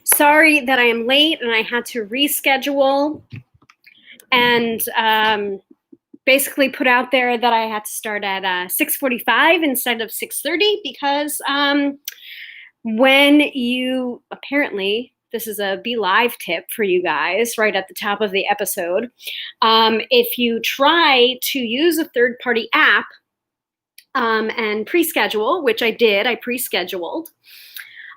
Sorry that I am late and I had to reschedule and basically put out there that I had to start at 6:45 instead of 6:30 because when you apparently, this is a Be Live tip for you guys right at the top of the episode. If you try to use a third-party app and pre-schedule, which I did, I pre-scheduled.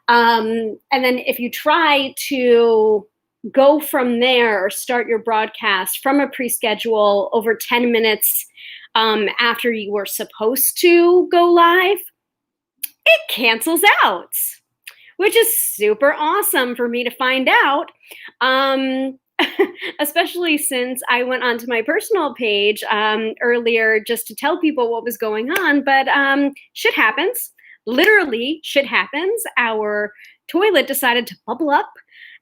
And then if you try to go from there or start your broadcast from a pre-schedule over 10 minutes after you were supposed to go live, it cancels out, which is super awesome for me to find out. Especially since I went onto my personal page earlier just to tell people what was going on, but shit happens. Literally, shit happens. Our toilet decided to bubble up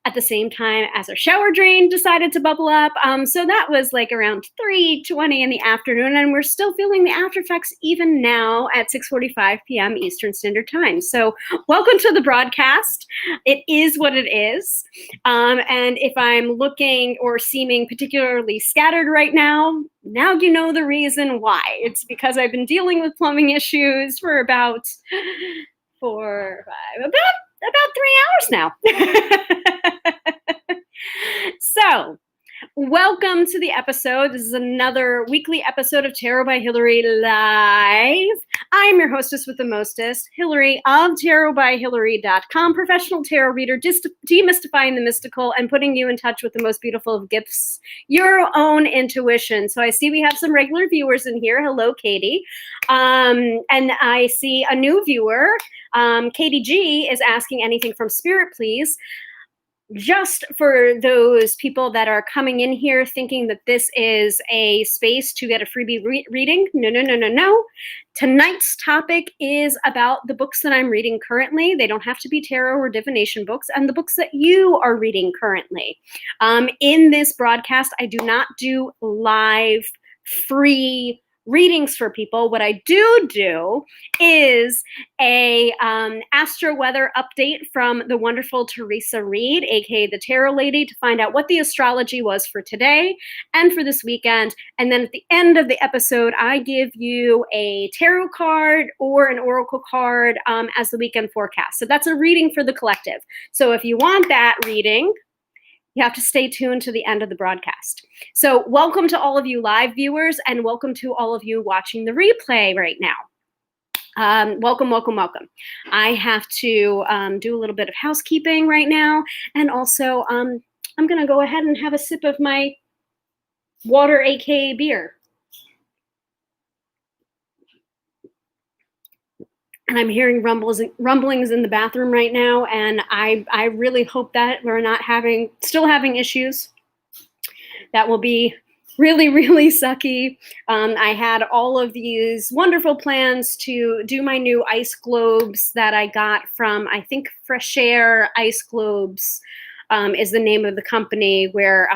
at the same time as our shower drain decided to bubble up. So that was like around 3:20 in the afternoon, and we're still feeling the after effects even now at 6:45 p.m. Eastern Standard Time. So welcome to the broadcast. It is what it is. And if I'm looking or seeming particularly scattered right now you know the reason why. It's because I've been dealing with plumbing issues for about 3 hours now. So, welcome to the episode. This is another weekly episode of Tarot by Hilary Live. I'm your hostess with the mostest, Hilary of tarotbyhilary.com, professional tarot reader, demystifying the mystical and putting you in touch with the most beautiful of gifts, your own intuition. So I see we have some regular viewers in here. Hello, Katie. And I see a new viewer. Katie G is asking anything from Spirit, please. Just for those people that are coming in here thinking that this is a space to get a freebie reading, no. Tonight's topic is about the books that I'm reading currently. They don't have to be tarot or divination books, and the books that you are reading currently. In this broadcast, I do not do live free readings for people. What I do is a astro-weather update from the wonderful Teresa Reed, aka the Tarot Lady, to find out what the astrology was for today and for this weekend. And then at the end of the episode, I give you a tarot card or an oracle card as the weekend forecast. So that's a reading for the collective. So if you want that reading, you have to stay tuned to the end of the broadcast. So welcome to all of you live viewers, and welcome to all of you watching the replay right now. Welcome. I have to do a little bit of housekeeping right now, and also I'm going to go ahead and have a sip of my water, aka beer. And I'm hearing rumblings in the bathroom right now, and I really hope that we're not still having issues. That will be really, really sucky. I had all of these wonderful plans to do my new ice globes that I got from, I think, Fresh Air Ice Globes is the name of the company, where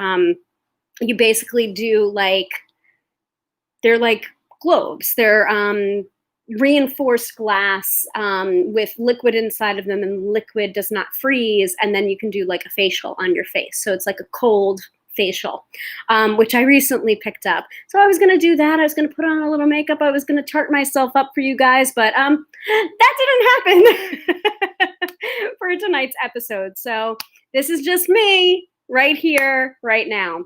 you basically do they're like globes. They're reinforced glass with liquid inside of them, and liquid does not freeze, and then you can do like a facial on your face. So it's like a cold facial, which I recently picked up. So I was going to do that. I was going to put on a little makeup. I was going to tart myself up for you guys, but that didn't happen for tonight's episode. So this is just me right here, right now,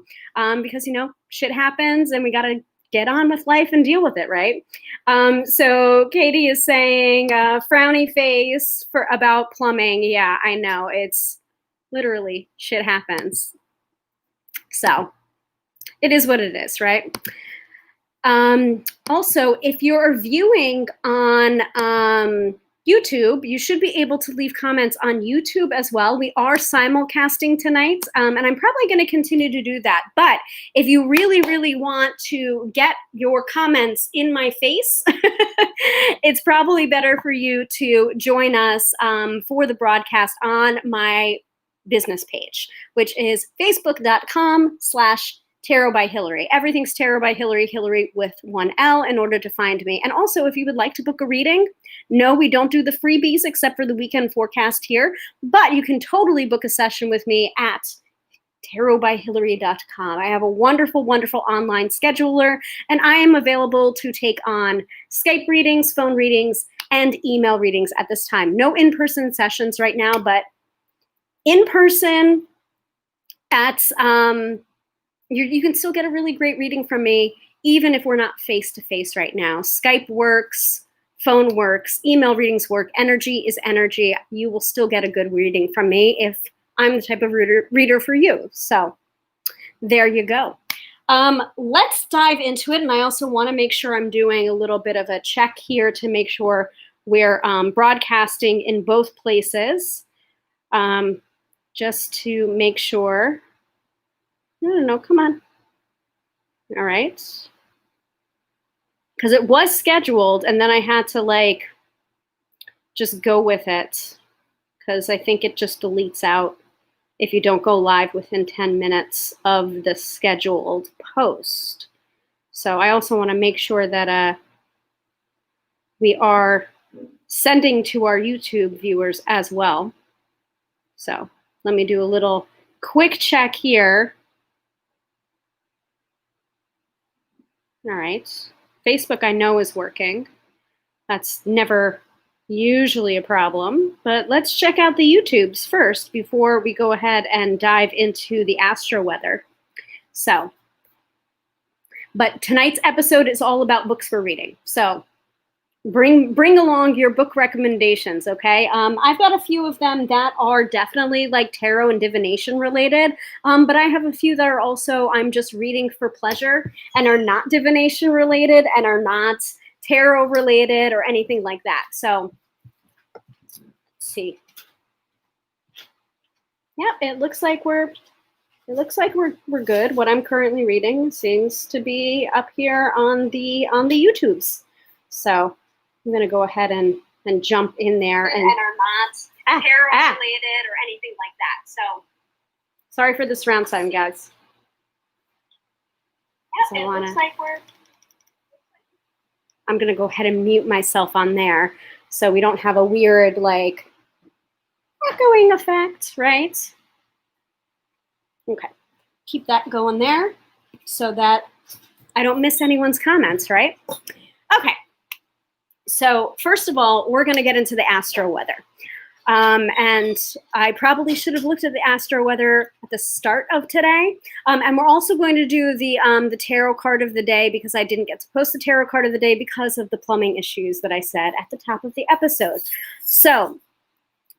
because, shit happens and we got to get on with life and deal with it, right? So Katie is saying frowny face about plumbing. Yeah, I know. It's literally shit happens. So it is what it is, right? Also, if you're viewing on YouTube, you should be able to leave comments on YouTube as well. We are simulcasting tonight, and I'm probably going to continue to do that. But if you really, really want to get your comments in my face, it's probably better for you to join us for the broadcast on my business page, which is facebook.com/Hilary Tarot by Hilary. Everything's Tarot by Hilary, Hilary with one L in order to find me. And also, if you would like to book a reading, no, we don't do the freebies except for the weekend forecast here, but you can totally book a session with me at tarotbyhilary.com. I have a wonderful, wonderful online scheduler, and I am available to take on Skype readings, phone readings, and email readings at this time. No in-person sessions right now, but in person at you can still get a really great reading from me, even if we're not face-to-face right now. Skype works, phone works, email readings work. Energy is energy. You will still get a good reading from me if I'm the type of reader for you. So there you go. Let's dive into it. And I also want to make sure I'm doing a little bit of a check here to make sure we're broadcasting in both places, just to make sure. No, come on. All right. Because it was scheduled, and then I had to like just go with it, because I think it just deletes out if you don't go live within 10 minutes of the scheduled post. So I also want to make sure that we are sending to our YouTube viewers as well. So let me do a little quick check here. All right. Facebook, I know, is working. That's never usually a problem, but let's check out the YouTubes first before we go ahead and dive into the astro-weather. So, but tonight's episode is all about books for reading. So bring along your book recommendations, okay? I've got a few of them that are definitely like tarot and divination related, but I have a few that are also I'm just reading for pleasure and are not divination related and are not tarot related or anything like that. So let's see. Yep, it looks like we're good. What I'm currently reading seems to be up here on the YouTubes. So I'm going to go ahead and jump in there and are not tarot related or anything like that. So sorry for the surround sound, guys. Yep, so looks like I'm going to go ahead and mute myself on there so we don't have a weird like echoing effect, right? Okay, keep that going there so that I don't miss anyone's comments, right? Okay. So first of all, we're going to get into the astro-weather. And I probably should have looked at the astro-weather at the start of today. And we're also going to do the tarot card of the day, because I didn't get to post the tarot card of the day because of the plumbing issues that I said at the top of the episode. So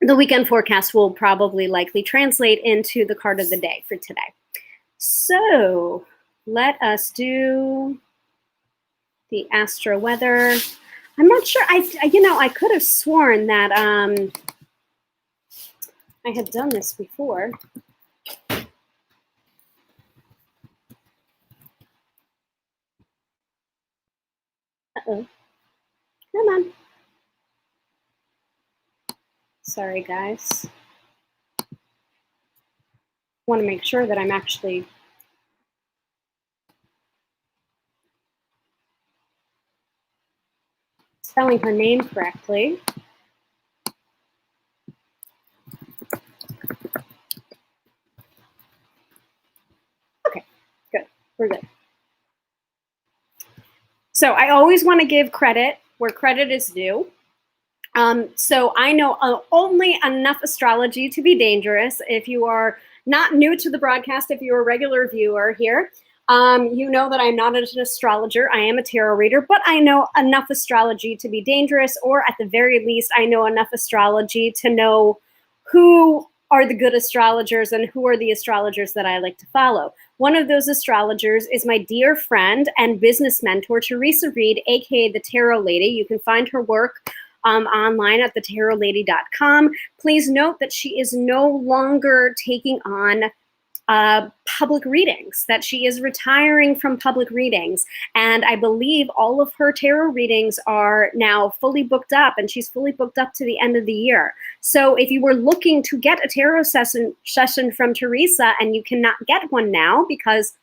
the weekend forecast will probably likely translate into the card of the day for today. So let us do the astro-weather. I'm not sure. I could have sworn that I had done this before. Uh-oh. Come on. Sorry, guys. Want to make sure that I'm actually spelling her name correctly. Okay, good. We're good. So I always want to give credit where credit is due. So I know only enough astrology to be dangerous. If you are not new to the broadcast, if you're a regular viewer here, you know that I'm not an astrologer. I am a tarot reader, but I know enough astrology to be dangerous, or at the very least, I know enough astrology to know who are the good astrologers and who are the astrologers that I like to follow. One of those astrologers is my dear friend and business mentor, Teresa Reed, aka the Tarot Lady. You can find her work online at thetarotlady.com. Please note that she is no longer taking on public readings, that she is retiring from public readings. And I believe all of her tarot readings are now fully booked up, and she's fully booked up to the end of the year. So if you were looking to get a tarot session from Teresa and you cannot get one now because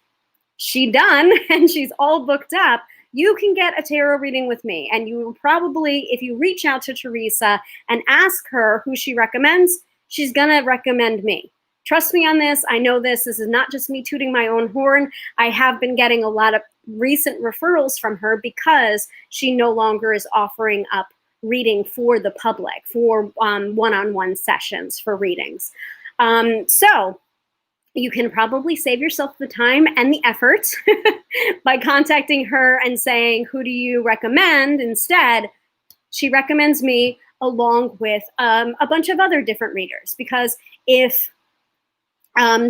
she done and she's all booked up, you can get a tarot reading with me. And you will probably, if you reach out to Teresa and ask her who she recommends, she's gonna recommend me. Trust me on this. I know this. This is not just me tooting my own horn. I have been getting a lot of recent referrals from her because she no longer is offering up reading for the public, for one-on-one sessions for readings. So you can probably save yourself the time and the effort by contacting her and saying, who do you recommend? Instead, she recommends me along with a bunch of other different readers, because if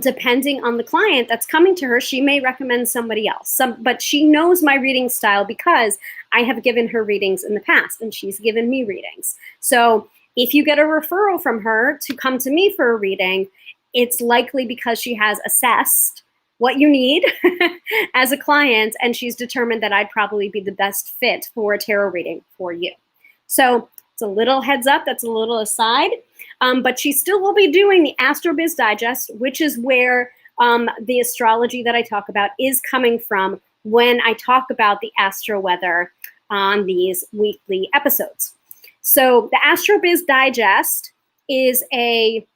depending on the client that's coming to her, she may recommend somebody else. But she knows my reading style because I have given her readings in the past and she's given me readings. So if you get a referral from her to come to me for a reading, it's likely because she has assessed what you need as a client, and she's determined that I'd probably be the best fit for a tarot reading for you. So it's a little heads up, that's a little aside. But she still will be doing the AstroBiz Digest, which is where the astrology that I talk about is coming from when I talk about the astro-weather on these weekly episodes. So the AstroBiz Digest is a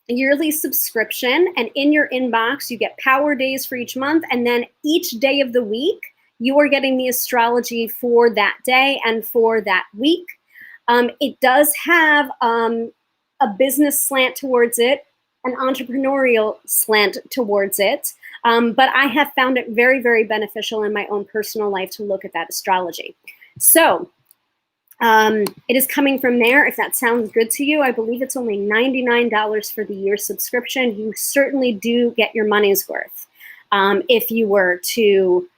yearly subscription, and in your inbox, you get power days for each month, and then each day of the week, you are getting the astrology for that day and for that week. It does have a business slant towards it, an entrepreneurial slant towards it. But I have found it very, very beneficial in my own personal life to look at that astrology. So it is coming from there. If that sounds good to you, I believe it's only $99 for the year subscription. You certainly do get your money's worth if you were to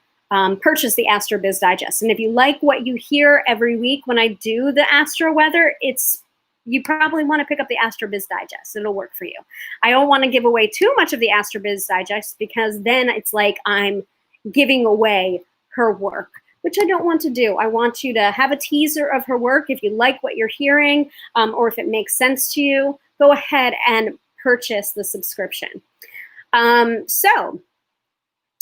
purchase the AstroBiz Digest. And if you like what you hear every week when I do the Astro Weather, you probably want to pick up the AstroBiz Digest. It'll work for you. I don't want to give away too much of the AstroBiz Digest because then it's like I'm giving away her work, which I don't want to do. I want you to have a teaser of her work. If you like what you're hearing, or if it makes sense to you, go ahead and purchase the subscription. So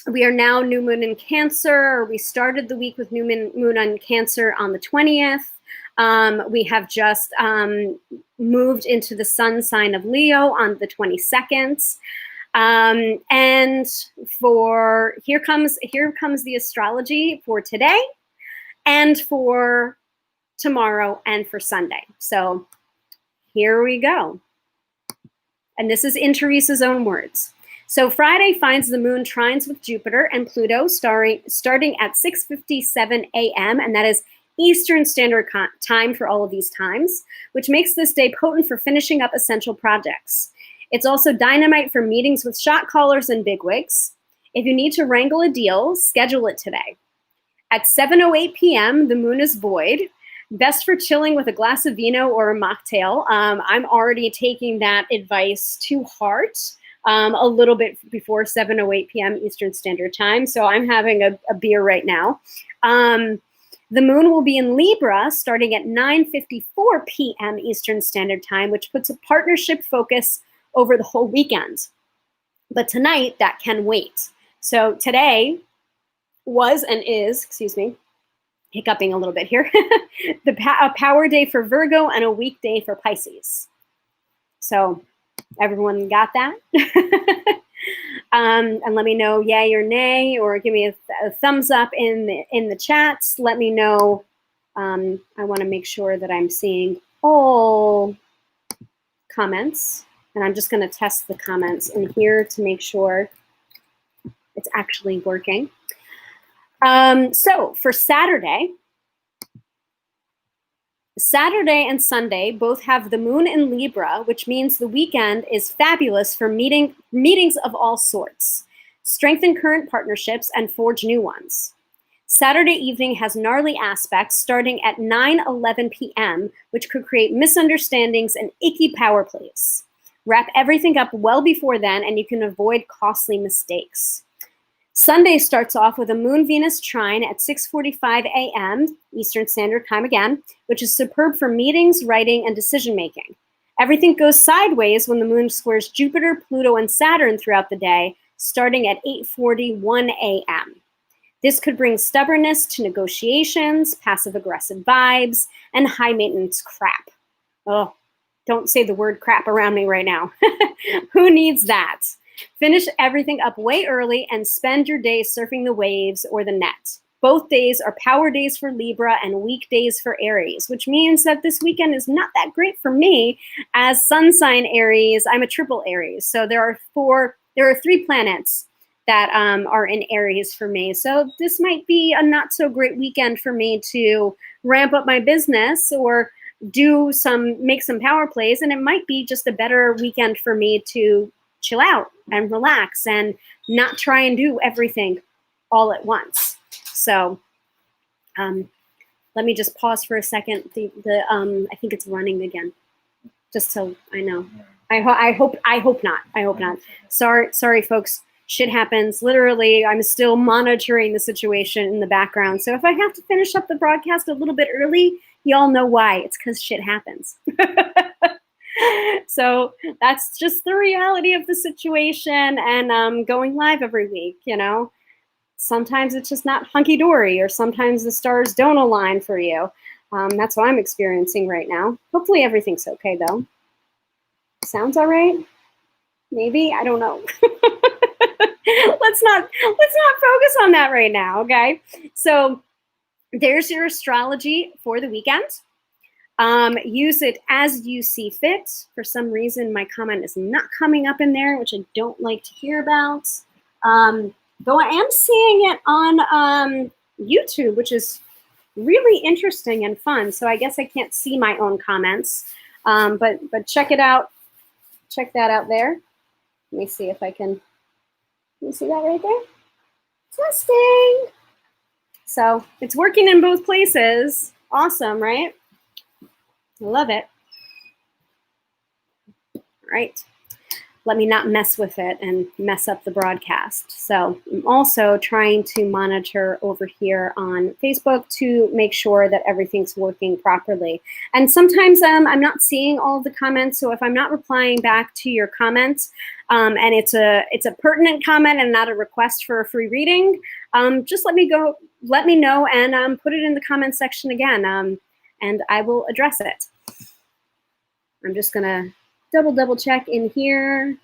we are now new moon in Cancer. We started the week with new moon on Cancer on the 20th. We have just moved into the sun sign of Leo on the 22nd. And here comes the astrology for today and for tomorrow and for Sunday. So here we go. And this is in Teresa's own words. So Friday finds the moon trines with Jupiter and Pluto starting at 6:57 a.m. and that is Eastern Standard Time for all of these times, which makes this day potent for finishing up essential projects. It's also dynamite for meetings with shot callers and bigwigs. If you need to wrangle a deal, schedule it today. At 7:08 p.m., the moon is void. Best for chilling with a glass of vino or a mocktail. I'm already taking that advice to heart a little bit before 7:08 p.m. Eastern Standard Time, so I'm having a beer right now. The moon will be in Libra starting at 9:54 p.m. Eastern Standard Time, which puts a partnership focus over the whole weekend. But tonight, that can wait. So today was and is, excuse me, hiccuping a little bit here, a power day for Virgo and a weekday for Pisces. So everyone got that? And let me know yay or nay, or give me a thumbs up in the chats. Let me know. I want to make sure that I'm seeing all comments. And I'm just going to test the comments in here to make sure it's actually working. So for Saturday and Sunday both have the moon in Libra, which means the weekend is fabulous for meetings of all sorts, strengthen current partnerships, and forge new ones. Saturday evening has gnarly aspects starting at 9:11 p.m., which could create misunderstandings and icky power plays. Wrap everything up well before then, and you can avoid costly mistakes. Sunday starts off with a Moon-Venus trine at 6:45 a.m. Eastern Standard Time again, which is superb for meetings, writing, and decision-making. Everything goes sideways when the moon squares Jupiter, Pluto, and Saturn throughout the day, starting at 8:41 a.m. This could bring stubbornness to negotiations, passive-aggressive vibes, and high-maintenance crap. Oh, don't say the word crap around me right now. Who needs that? Finish everything up way early and spend your day surfing the waves or the net. Both days are power days for Libra and weak days for Aries, which means that this weekend is not that great for me. As sun sign Aries, I'm a triple Aries. So there are 3 planets that are in Aries for me. So this might be a not so great weekend for me to ramp up my business or make some power plays. And it might be just a better weekend for me to chill out and relax and not try and do everything all at once. So let me just pause for a second. I think it's running again, just so I know. I hope not. Sorry, folks. Shit happens. Literally, I'm still monitoring the situation in the background. So if I have to finish up the broadcast a little bit early, y'all know why. It's because shit happens. So that's just the reality of the situation, and going live every week, you know. Sometimes it's just not hunky-dory, or sometimes the stars don't align for you. That's what I'm experiencing right now. Hopefully everything's okay, though. Sounds all right? Maybe? I don't know. Let's not focus on that right now, okay? So there's your astrology for the weekend. Use it as you see fit. For some reason, my comment is not coming up in there, which I don't like to hear about. Though I am seeing it on YouTube, which is really interesting and fun. So I guess I can't see my own comments, but check it out. Check that out there. Let me see if I can. You see that right there? Testing. So it's working in both places. Awesome, right? I love it. All right. Let me not mess with it and mess up the broadcast. So I'm also trying to monitor over here on Facebook to make sure that everything's working properly. And sometimes I'm not seeing all of the comments. So if I'm not replying back to your comments, and it's a pertinent comment and not a request for a free reading, just let me know and put it in the comment section again, and I will address it. I'm just gonna double check in here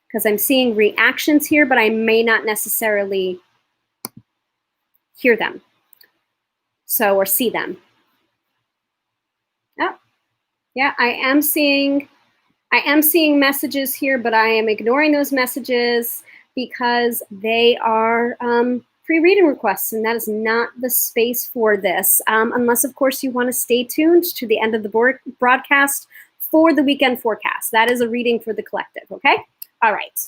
because I'm seeing reactions here, but I may not necessarily hear them. So, or see them. Oh, yeah, I am seeing messages here, but I am ignoring those messages because they are pre-reading requests, and that is not the space for this, unless, of course, you want to stay tuned to the end of the broadcast for the weekend forecast. That is a reading for the collective, okay? All right,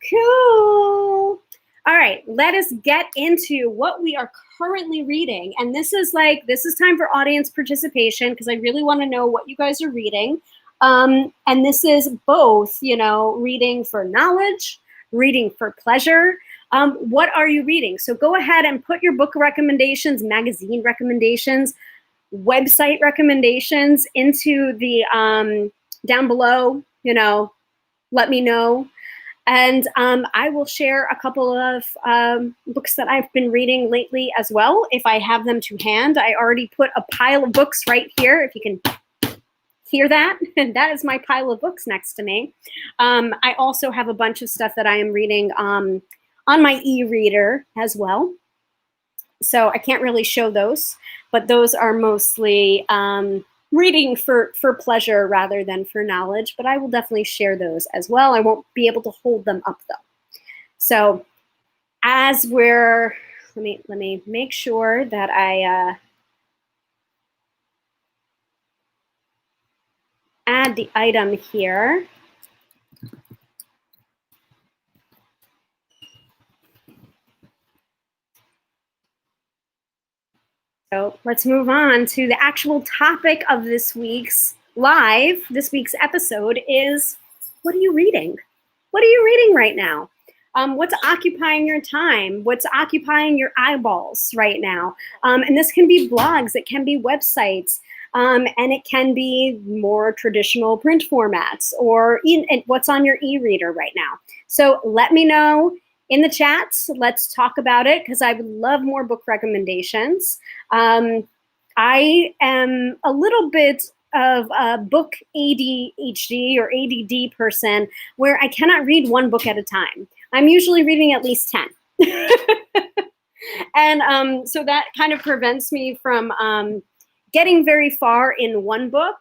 cool. All right, let us get into what we are currently reading. And this is time for audience participation because I really want to know what you guys are reading. And this is both, reading for knowledge, reading for pleasure. What are you reading? So go ahead and put your book recommendations, magazine recommendations, website recommendations into the down below, let me know. And I will share a couple of books that I've been reading lately as well, if I have them to hand. I already put a pile of books right here, if you can hear that. And that is my pile of books next to me. I also have a bunch of stuff that I am reading on my e-reader as well. So I can't really show those, but those are mostly reading for pleasure rather than for knowledge, but I will definitely share those as well. I won't be able to hold them up though. So as let me make sure that I add the item here. So let's move on to the actual topic of this week's episode is, what are you reading? What are you reading right now? What's occupying your time? What's occupying your eyeballs right now? And this can be blogs, it can be websites. And it can be more traditional print formats or what's on your e-reader right now. So let me know in the chats. Let's talk about it because I would love more book recommendations. I am a little bit of a book ADHD or ADD person where I cannot read one book at a time. I'm usually reading at least 10. And so that kind of prevents me from getting very far in one book.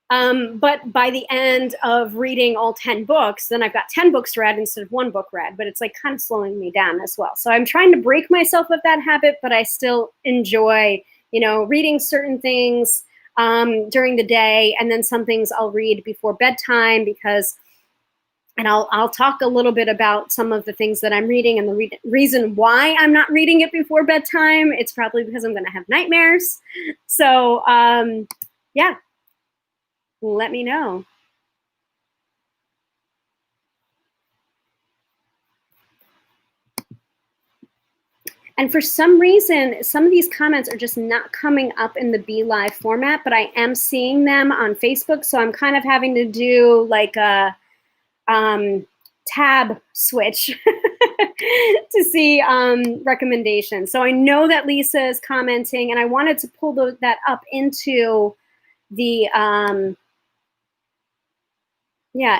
But by the end of reading all 10 books, then I've got 10 books read instead of one book read, but it's like kind of slowing me down as well. So I'm trying to break myself of that habit, but I still enjoy, reading certain things during the day, and then some things I'll read before bedtime and I'll talk a little bit about some of the things that I'm reading and the reason why I'm not reading it before bedtime. It's probably because I'm going to have nightmares. So yeah, let me know. And for some reason, some of these comments are just not coming up in the Be Live format, but I am seeing them on Facebook. So I'm kind of having to do like a tab switch to see recommendations. So I know that Lisa is commenting, and I wanted to pull that up into the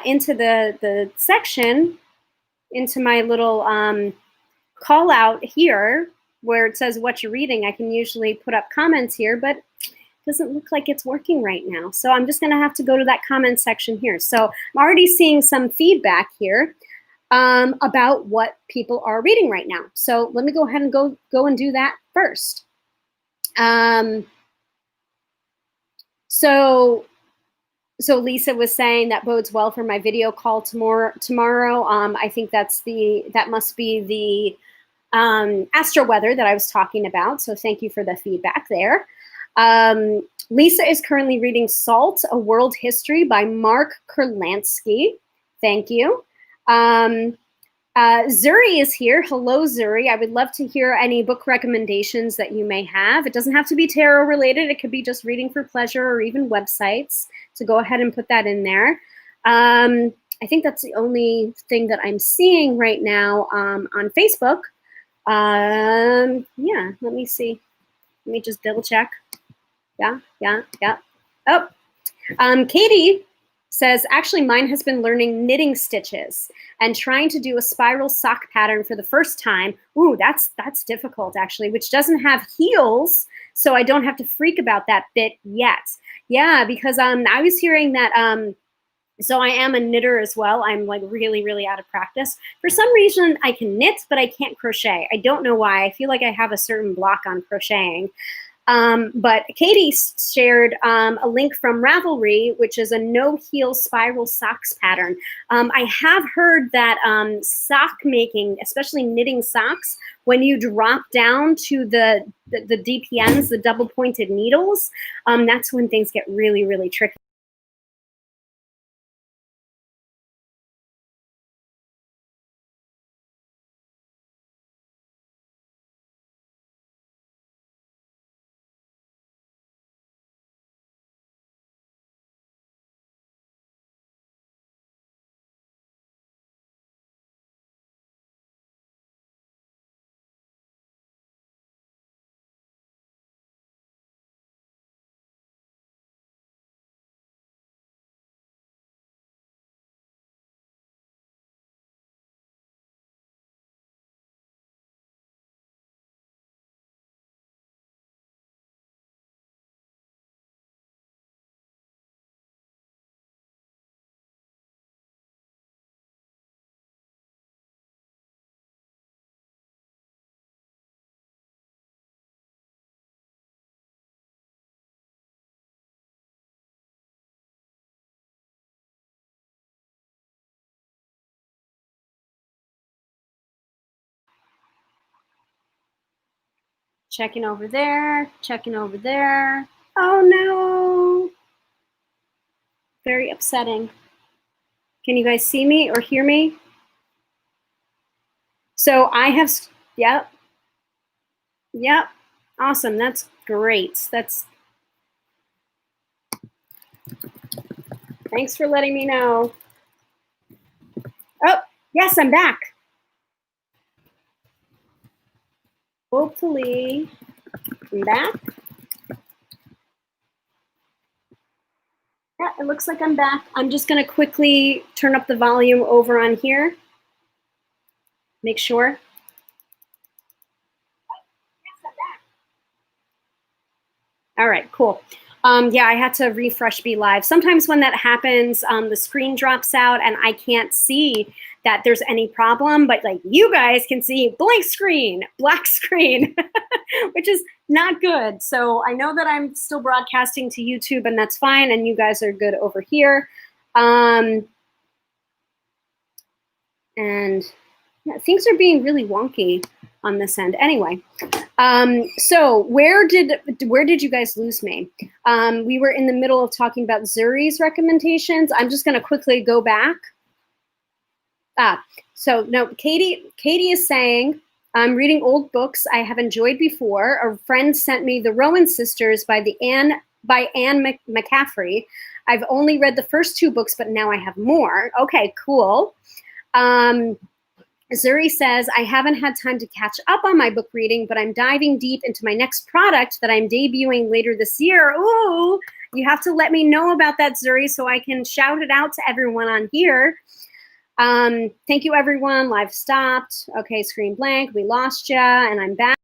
into the section, into my little call out here where it says what you're reading. I can usually put up comments here, but it doesn't look like it's working right now. So I'm just going to have to go to that comment section here. So I'm already seeing some feedback here about what people are reading right now. So let me go ahead and go and do that first. So Lisa was saying that bodes well for my video call tomorrow. I think that must be the astro-weather that I was talking about. So thank you for the feedback there. Lisa is currently reading Salt, A World History by Mark Kurlansky. Thank you. Zuri is here. Hello, Zuri. I would love to hear any book recommendations that you may have. It doesn't have to be tarot related. It could be just reading for pleasure or even websites. So go ahead and put that in there. I think that's the only thing that I'm seeing right now on Facebook. Yeah, let me see. Let me just double check. Yeah. Oh, Katie says, actually, mine has been learning knitting stitches and trying to do a spiral sock pattern for the first time. Ooh, that's difficult, actually, which doesn't have heels, so I don't have to freak about that bit yet. Yeah, because I was hearing that, so I am a knitter as well. I'm like really, really out of practice. For some reason, I can knit, but I can't crochet. I don't know why. I feel like I have a certain block on crocheting. But Katie shared a link from Ravelry, which is a no-heel spiral socks pattern. I have heard that sock making, especially knitting socks, when you drop down to the DPNs, the double-pointed needles, that's when things get really, really tricky. Checking over there, checking over there. Oh no. Very upsetting. Can you guys see me or hear me? So I have, yep. Awesome, that's great. Thanks for letting me know. Oh, yes, I'm back. Hopefully, I'm back. Yeah, it looks like I'm back. I'm just going to quickly turn up the volume over on here. Make sure. All right, cool. Yeah, I had to refresh Be Live. Sometimes when that happens, the screen drops out and I can't see that there's any problem, but like you guys can see blank screen, black screen, which is not good. So I know that I'm still broadcasting to YouTube and that's fine, and you guys are good over here. And yeah, things are being really wonky on this end. Anyway, so where did you guys lose me? We were in the middle of talking about Zuri's recommendations. I'm just going to quickly go back. So no, Katie is saying, I'm reading old books I have enjoyed before. A friend sent me The Rowan Sisters by Anne McCaffrey. I've only read the first 2 books, but now I have more. Okay, cool. Zuri says, I haven't had time to catch up on my book reading, but I'm diving deep into my next product that I'm debuting later this year. Ooh, you have to let me know about that, Zuri, so I can shout it out to everyone on here. Thank you, everyone. Live stopped. Okay, screen blank. We lost ya, and I'm back.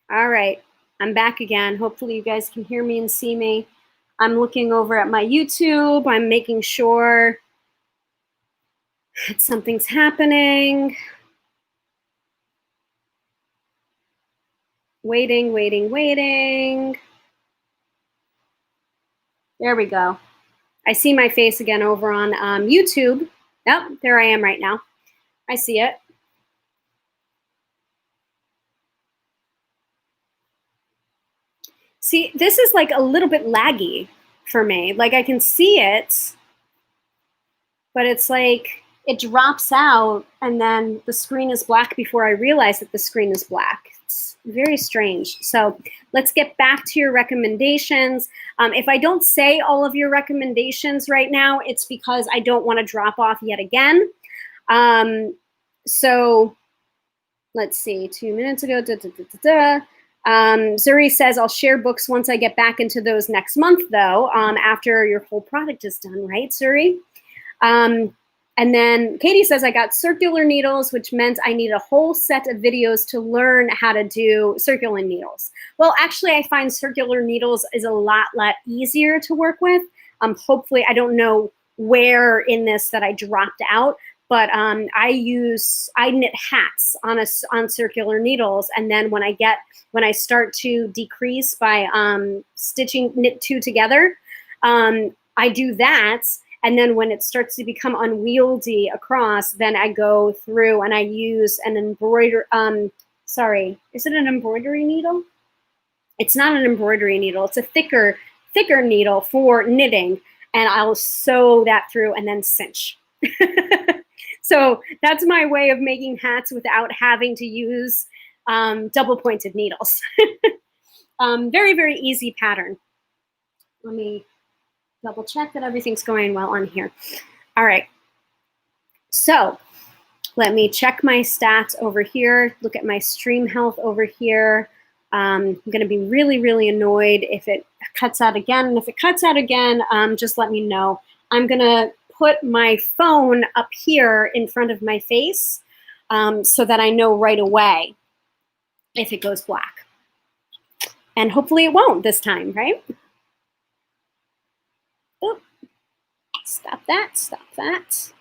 All right, I'm back again. Hopefully you guys can hear me and see me. I'm looking over at my YouTube. I'm making sure that something's happening. Waiting, waiting, waiting. There we go. I see my face again over on YouTube. Yep, there I am right now. I see it. See, this is like a little bit laggy for me. Like I can see it, but it's like it drops out and then the screen is black before I realize that the screen is black. It's very strange. So let's get back to your recommendations. If I don't say all of your recommendations right now, it's because I don't want to drop off yet again. So let's see, 2 minutes ago, Zuri says, I'll share books once I get back into those next month, though, after your whole product is done, right, Zuri? And then Katie says, I got circular needles, which meant I need a whole set of videos to learn how to do circular needles. Well, actually, I find circular needles is a lot easier to work with. Hopefully, I don't know where in this that I dropped out, but I knit hats on circular needles, and then when I start to decrease by knit 2 together, I do that. And then when it starts to become unwieldy across, then I go through and I use an sorry, is it an embroidery needle? It's not an embroidery needle. It's a thicker needle for knitting. And I'll sew that through and then cinch. So that's my way of making hats without having to use double-pointed needles. Very, very easy pattern. Let me double check that everything's going well on here. All right. So let me check my stats over here. Look at my stream health over here. I'm going to be really, really annoyed if it cuts out again. And if it cuts out again, just let me know. I'm going to put my phone up here in front of my face so that I know right away if it goes black. And hopefully it won't this time, right? Oh, stop that, stop that.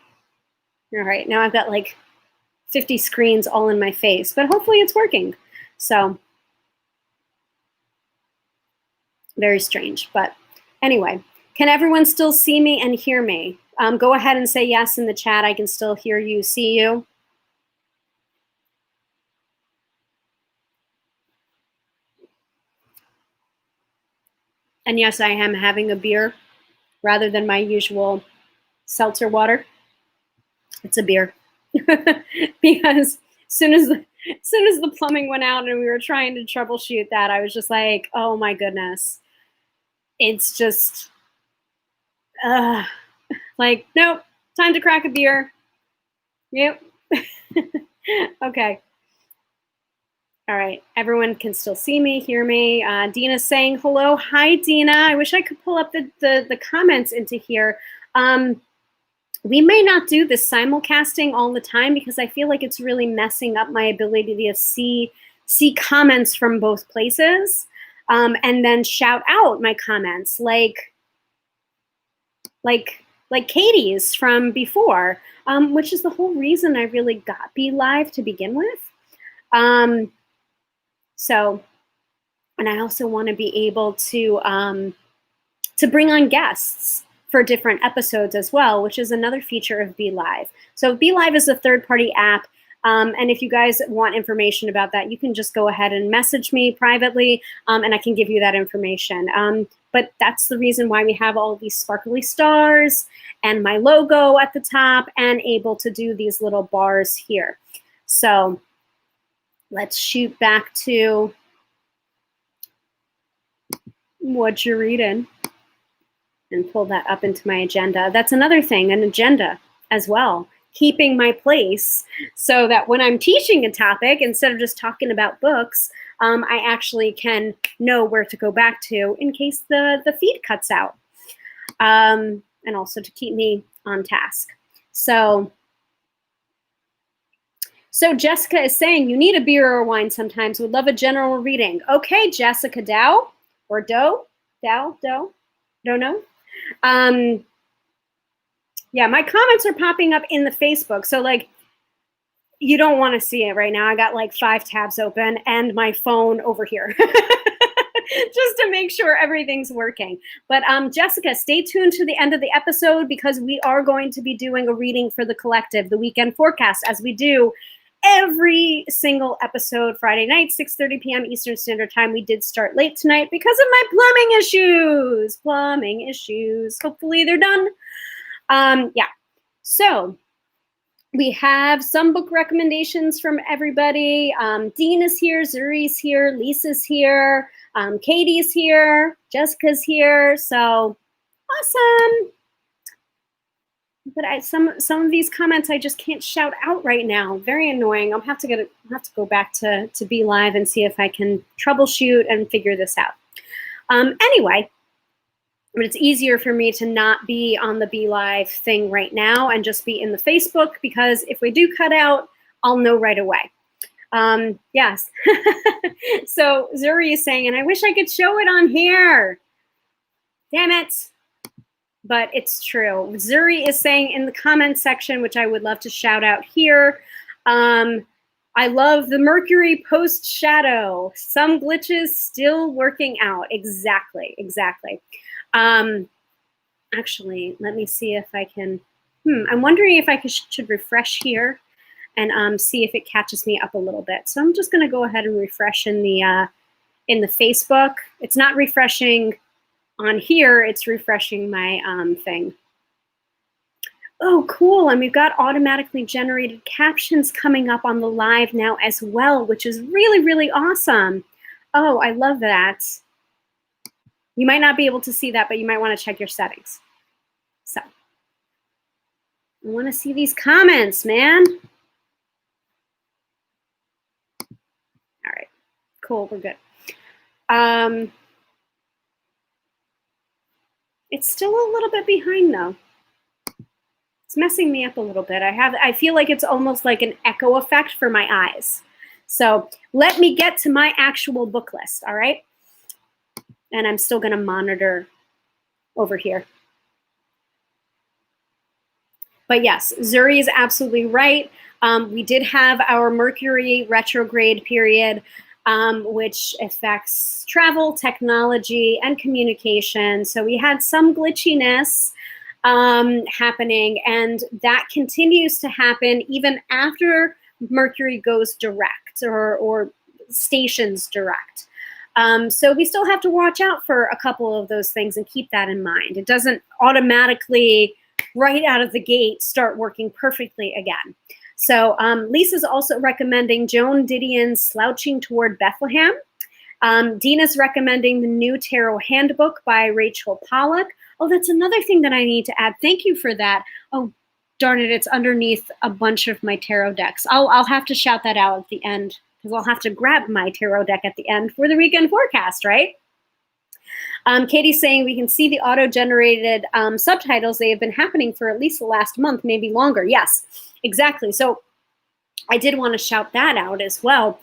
All right, now I've got like 50 screens all in my face, but hopefully it's working. So, very strange, but anyway, can everyone still see me and hear me? Go ahead and say yes in the chat. I can still hear you, see you. And yes, I am having a beer rather than my usual seltzer water. It's a beer. Because as soon as the plumbing went out and we were trying to troubleshoot that, I was just like, oh my goodness. It's just like, nope, time to crack a beer. Yep. Okay. All right, everyone can still see me, hear me. Dina's saying hello. Hi, Dina. I wish I could pull up the comments into here. We may not do this simulcasting all the time because I feel like it's really messing up my ability to see comments from both places, and then shout out my comments like Katie's from before, which is the whole reason I really got Be Live to begin with. So, and I also want to be able to bring on guests for different episodes as well, which is another feature of Be Live. So Be Live is a third-party app, and if you guys want information about that, you can just go ahead and message me privately, and I can give you that information. But that's the reason why we have all these sparkly stars and my logo at the top and able to do these little bars here. So let's shoot back to what you're reading and pull that up into my agenda. That's another thing, an agenda as well. Keeping my place so that when I'm teaching a topic, instead of just talking about books, I actually can know where to go back to in case the feed cuts out. And also to keep me on task. So Jessica is saying, you need a beer or wine sometimes. Would love a general reading. Okay, Jessica Dow, or Doe, don't know. Yeah, my comments are popping up in the Facebook. So like, you don't want to see it right now. I got like 5 tabs open and my phone over here. Just to make sure everything's working. But Jessica, stay tuned to the end of the episode because we are going to be doing a reading for the collective, the weekend forecast, as we do every single episode Friday night, 6:30 p.m. Eastern Standard Time. We did start late tonight because of my plumbing issues. Hopefully they're done. Yeah, so we have some book recommendations from everybody. Dean is here, Zuri's here, Lisa's here, Katie's here, Jessica's here. So awesome. But some of these comments I just can't shout out right now. Very annoying. I'll have to go back to Be Live and see if I can troubleshoot and figure this out. Anyway, but it's easier for me to not be on the Be Live thing right now and just be in the Facebook, because if we do cut out, I'll know right away. Yes. So Zuri is saying, and I wish I could show it on here. Damn it. But it's true. Zuri is saying in the comments section, which I would love to shout out here, I love the Mercury post shadow. Some glitches still working out. Exactly. Actually, let me see if I can, I'm wondering if I should refresh here and see if it catches me up a little bit. So I'm just gonna go ahead and refresh in the Facebook. It's not refreshing on here, it's refreshing my thing. Oh, cool, and we've got automatically generated captions coming up on the live now as well, which is really, really awesome. Oh, I love that. You might not be able to see that, but you might want to check your settings. So, I want to see these comments, man. All right, cool, we're good. It's still a little bit behind though. It's It's messing me up a little bit. I feel like it's almost like an echo effect for my eyes. So let me get to my actual book list, all right? And I'm still gonna monitor over here. But yes, Zuri is absolutely right. We did have our Mercury retrograde period, which affects travel, technology, and communication. So we had some glitchiness happening, and that continues to happen even after Mercury goes direct or stations direct. So we still have to watch out for a couple of those things and keep that in mind. It doesn't automatically, right out of the gate, start working perfectly again. So Lisa's also recommending Joan Didion's Slouching Toward Bethlehem. Dina's recommending the new Tarot Handbook by Rachel Pollack. Oh, that's another thing that I need to add. Thank you for that. Oh, darn it, it's underneath a bunch of my tarot decks. I'll have to shout that out at the end, because I'll have to grab my tarot deck at the end for the weekend forecast, right? Katie's saying we can see the auto-generated subtitles. They have been happening for at least the last month, maybe longer. Yes, exactly. So I did want to shout that out as well.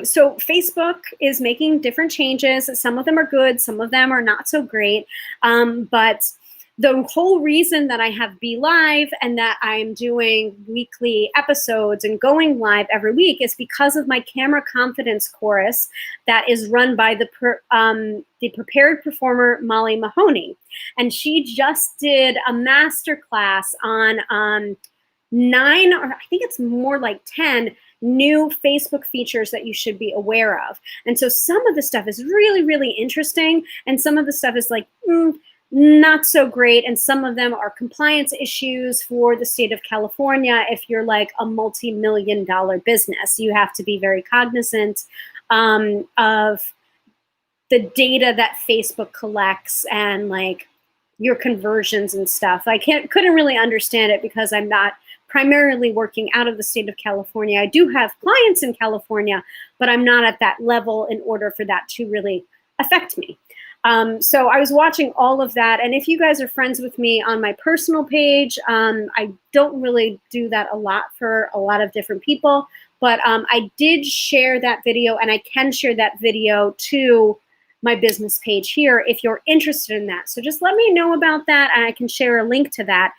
So Facebook is making different changes. Some of them are good. Some of them are not so great. But the whole reason that I have Be Live and that I'm doing weekly episodes and going live every week is because of my camera confidence course that is run by the prepared performer Molly Mahoney. And she just did a masterclass on 9, or I think it's more like 10 new Facebook features that you should be aware of. And so some of the stuff is really, really interesting. And some of the stuff is like, not so great. And some of them are compliance issues for the state of California. If you're like a multi-million-dollar business, you have to be very cognizant of the data that Facebook collects and like your conversions and stuff. I couldn't really understand it because I'm not primarily working out of the state of California. I do have clients in California, but I'm not at that level in order for that to really affect me. So I was watching all of that. And if you guys are friends with me on my personal page, I don't really do that a lot for a lot of different people, but I did share that video, and I can share that video to my business page here if you're interested in that. So just let me know about that, and I can share a link to that.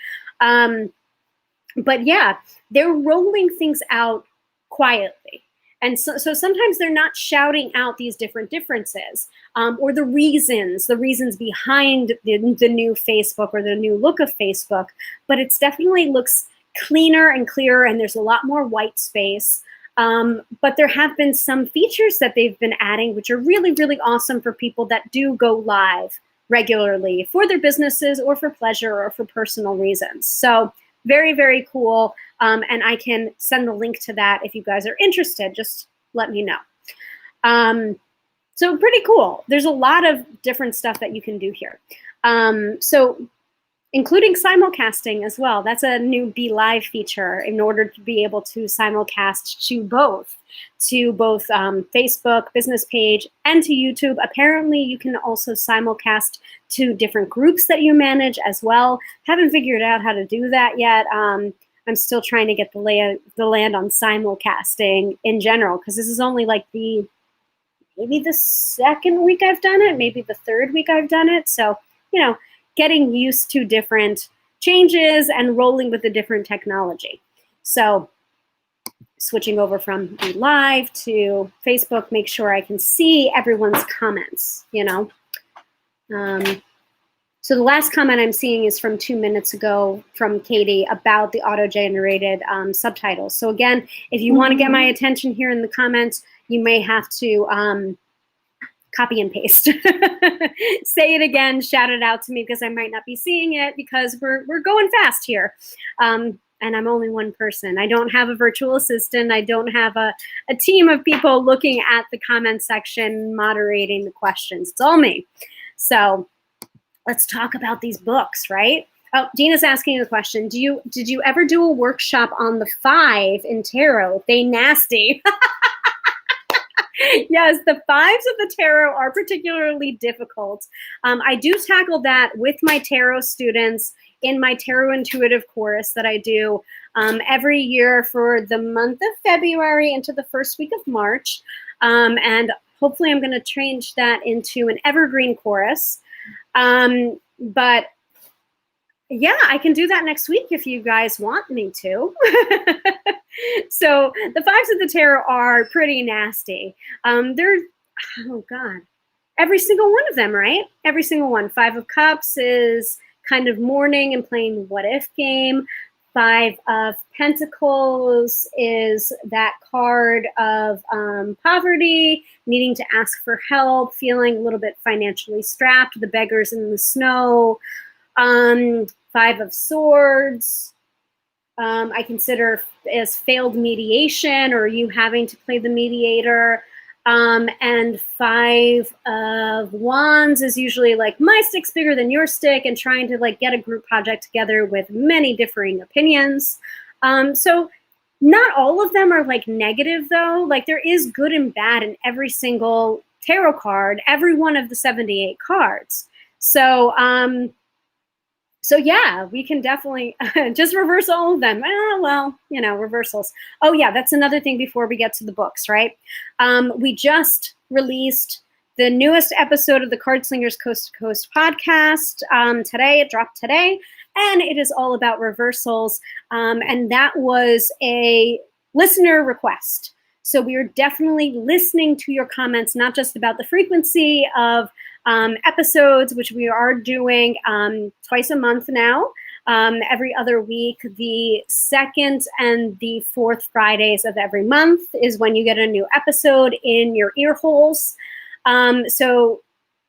But yeah, they're rolling things out quietly. And so sometimes they're not shouting out these different differences or the reasons behind the new Facebook or the new look of Facebook, but it's definitely looks cleaner and clearer, and there's a lot more white space. But there have been some features that they've been adding, which are really, really awesome for people that do go live regularly for their businesses or for pleasure or for personal reasons. So very, very cool. And I can send the link to that if you guys are interested. Just let me know. So pretty cool. There's a lot of different stuff that you can do here. So including simulcasting as well. That's a new Be Live feature in order to be able to simulcast to both Facebook business page and to YouTube. Apparently, you can also simulcast to different groups that you manage as well. Haven't figured out how to do that yet. I'm still trying to get the land on simulcasting in general, because this is only like maybe the second week I've done it, maybe the third week I've done it. So, getting used to different changes and rolling with a different technology. So switching over from Be Live to Facebook, make sure I can see everyone's comments, So the last comment I'm seeing is from 2 minutes ago from Katie about the auto-generated subtitles. So again, if you want to get my attention here in the comments, you may have to copy and paste. Say it again, shout it out to me, because I might not be seeing it because we're going fast here. And I'm only one person. I don't have a virtual assistant. I don't have a team of people looking at the comment section, moderating the questions. It's all me. So let's talk about these books, right? Oh, Dina's asking a question. Did you ever do a workshop on the 5 in tarot? They nasty. Yes, the 5s of the tarot are particularly difficult. I do tackle that with my tarot students in my Tarot Intuitive course that I do every year for the month of February into the first week of March. And hopefully I'm going to change that into an evergreen course. But yeah, I can do that next week if you guys want me to. So the fives of the tarot are pretty nasty. They're, oh God, every single one of them, right? Every single one. Five of Cups is kind of mourning and playing what if game. Five of Pentacles is that card of poverty, needing to ask for help, feeling a little bit financially strapped, the beggars in the snow. Five of Swords, I consider as failed mediation or you having to play the mediator. And Five of Wands is usually like my stick's bigger than your stick and trying to like get a group project together with many differing opinions. So not all of them are like negative though. Like there is good and bad in every single tarot card, every one of the 78 cards. So, so yeah, we can definitely just reverse all of them. Well, you know, reversals. Oh yeah, that's another thing before we get to the books, right? We just released the newest episode of the Card Slingers Coast to Coast podcast today. It dropped today, and it is all about reversals. And that was a listener request. So we are definitely listening to your comments, not just about the frequency of episodes, which we are doing twice a month now, every other week. The second and the fourth Fridays of every month is when you get a new episode in your ear holes. And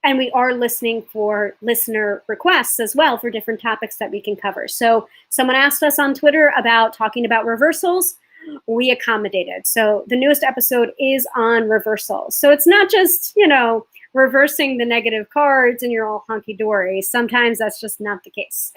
we are listening for listener requests as well for different topics that we can cover. So someone asked us on Twitter about talking about reversals. We accommodated. So the newest episode is on reversals. So it's not just, you know, reversing the negative cards and you're all hunky-dory. Sometimes that's just not the case.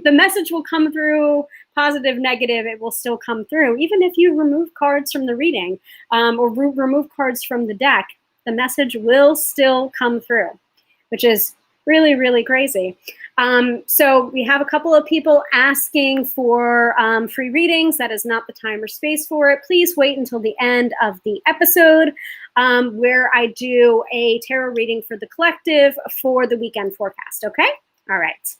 The message will come through, positive, negative, it will still come through. Even if you remove cards from the reading or remove cards from the deck, the message will still come through, which is really, really crazy. So we have a couple of people asking for free readings. That is not the time or space for it. Please wait until the end of the episode where I do a tarot reading for the collective for the weekend forecast, okay? All right.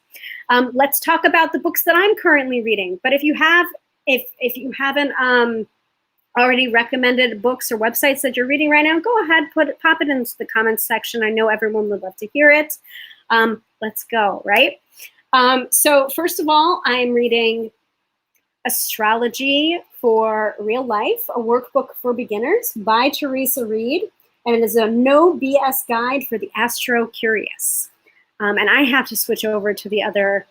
Let's talk about the books that I'm currently reading. But if you haven't already recommended books or websites that you're reading right now, go ahead, pop it into the comments section. I know everyone would love to hear it. Let's go, right? So first of all, I'm reading Astrology for Real Life, a workbook for beginners by Teresa Reed, and it is a no BS guide for the astro-curious. And I have to switch over to the other.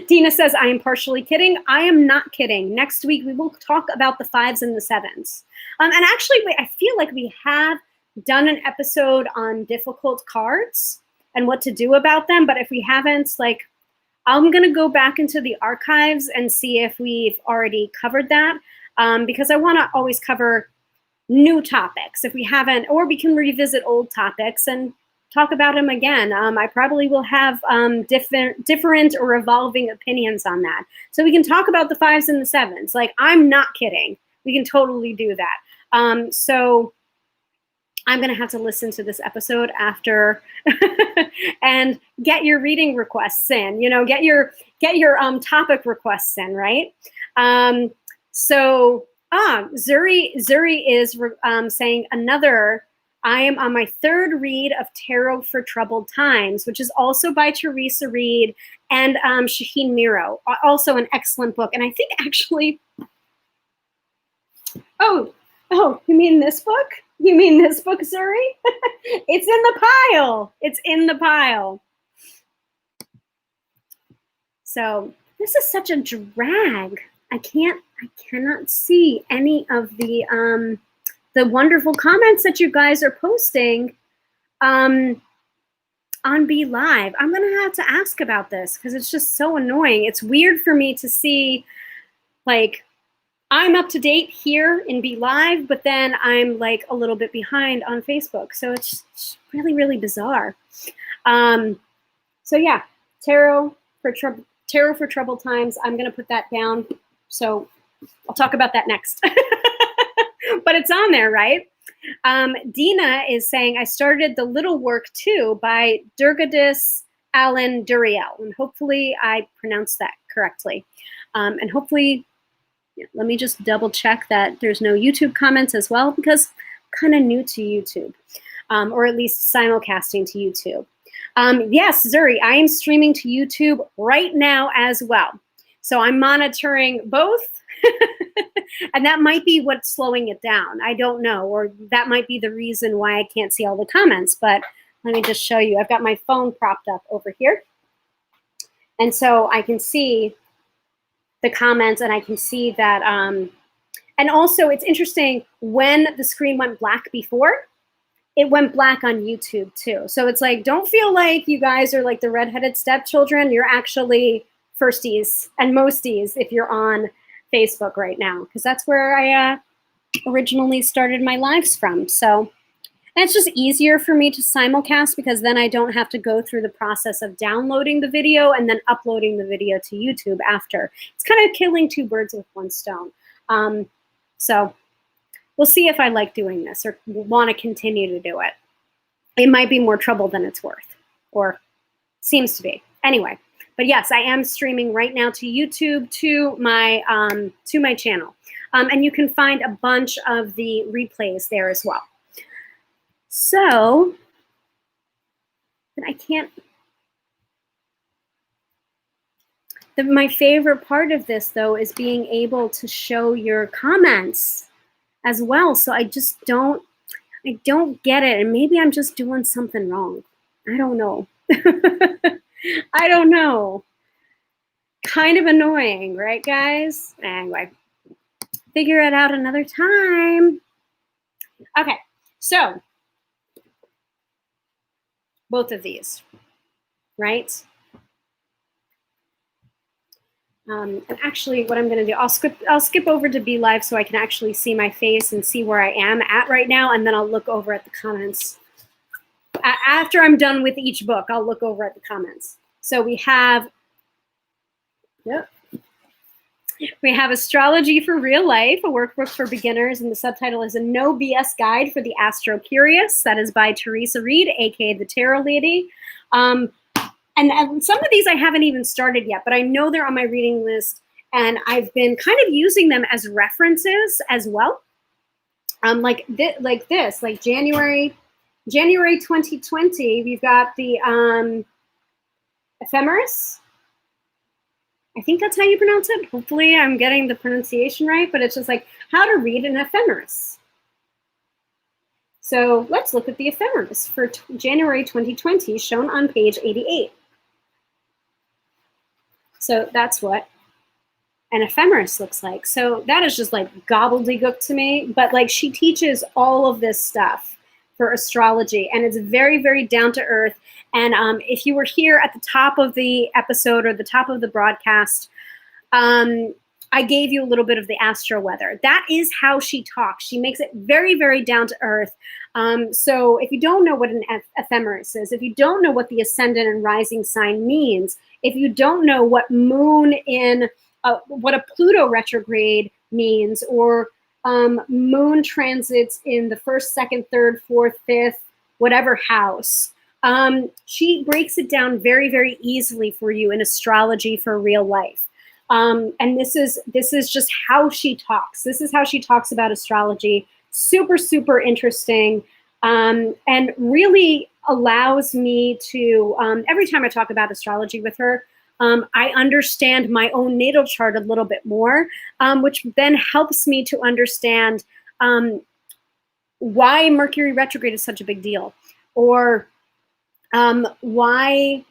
Dina says, I am partially kidding. I am not kidding. Next week, we will talk about the fives and the sevens. And actually, I feel like we have done an episode on difficult cards and what to do about them. But if we haven't, like, I'm going to go back into the archives and see if we've already covered that because I want to always cover new topics if we haven't, or we can revisit old topics and talk about them again. I probably will have different or evolving opinions on that. So we can talk about the fives and the sevens. Like, I'm not kidding. We can totally do that. So I'm going to have to listen to this episode after and get your reading requests in, you know, get your topic requests in, right? Zuri is saying another, I am on my third read of Tarot for Troubled Times, which is also by Teresa Reed and Shaheen Miro, also an excellent book. And I think actually, oh, you mean this book? You mean this book, Zuri? It's in the pile. It's in the pile. So this is such a drag. I cannot see any of the wonderful comments that you guys are posting on Be Live. I'm gonna have to ask about this because it's just so annoying. It's weird for me to see, like, I'm up to date here in Be Live, but then I'm like a little bit behind on Facebook. So it's really, really bizarre. So yeah, Tarot for troubled times. I'm going to put that down. So I'll talk about that next. But it's on there, right? Dina is saying, I started The Little Work Too by Durgadis Alan Duriel. And hopefully I pronounced that correctly. And hopefully, let me just double check that there's no YouTube comments as well, because I'm kind of new to YouTube, or at least simulcasting to YouTube. Yes, Zuri, I am streaming to YouTube right now as well. So I'm monitoring both. And that might be what's slowing it down. I don't know. Or that might be the reason why I can't see all the comments. But let me just show you. I've got my phone propped up over here. And so I can see the comments, and I can see that. And also, it's interesting, when the screen went black before, it went black on YouTube too. So it's like, don't feel like you guys are like the redheaded stepchildren. You're actually firsties and mosties if you're on Facebook right now, because that's where I originally started my lives from. So, and it's just easier for me to simulcast, because then I don't have to go through the process of downloading the video and then uploading the video to YouTube after. It's kind of killing two birds with one stone. So we'll see if I like doing this or want to continue to do it. It might be more trouble than it's worth, or seems to be. Anyway. But yes, I am streaming right now to YouTube, to my channel. And you can find a bunch of the replays there as well. So, I can't, my favorite part of this, though, is being able to show your comments as well. So I don't get it. And maybe I'm just doing something wrong. I don't know. I don't know. Kind of annoying, right, guys? Anyway, figure it out another time. Okay, so both of these, right? And actually, what I'm going to do, I'll skip over to Be Live so I can actually see my face and see where I am at right now, and then I'll look over at the comments. After I'm done with each book, I'll look over at the comments. So we have, we have Astrology for Real Life, a workbook for beginners, and the subtitle is A No BS Guide for the Astro Curious. That is by Teresa Reed, aka the Tarot Lady. And some of these I haven't even started yet, but I know they're on my reading list, and I've been kind of using them as references as well. Like January 2020, we've got the ephemeris. I think that's how you pronounce it. Hopefully I'm getting the pronunciation right, but it's just like how to read an ephemeris. So let's look at the ephemeris for January 2020, shown on page 88. So that's what an ephemeris looks like. So that is just like gobbledygook to me, but like she teaches all of this stuff for astrology, and it's very, very down to earth. And if you were here at the top of the episode or the top of the broadcast, I gave you a little bit of the astro-weather. That is how she talks. She makes it very, very down to earth. So if you don't know what an ephemeris is, if you don't know what the ascendant and rising sign means, if you don't know what moon in, what a Pluto retrograde means, or moon transits in the first, second, third, fourth, fifth, whatever house, she breaks it down very, very easily for you in Astrology for Real Life. And this is just how she talks. This is how she talks about astrology. Super, super interesting, and really allows me to, every time I talk about astrology with her, I understand my own natal chart a little bit more, which then helps me to understand why Mercury retrograde is such a big deal, or why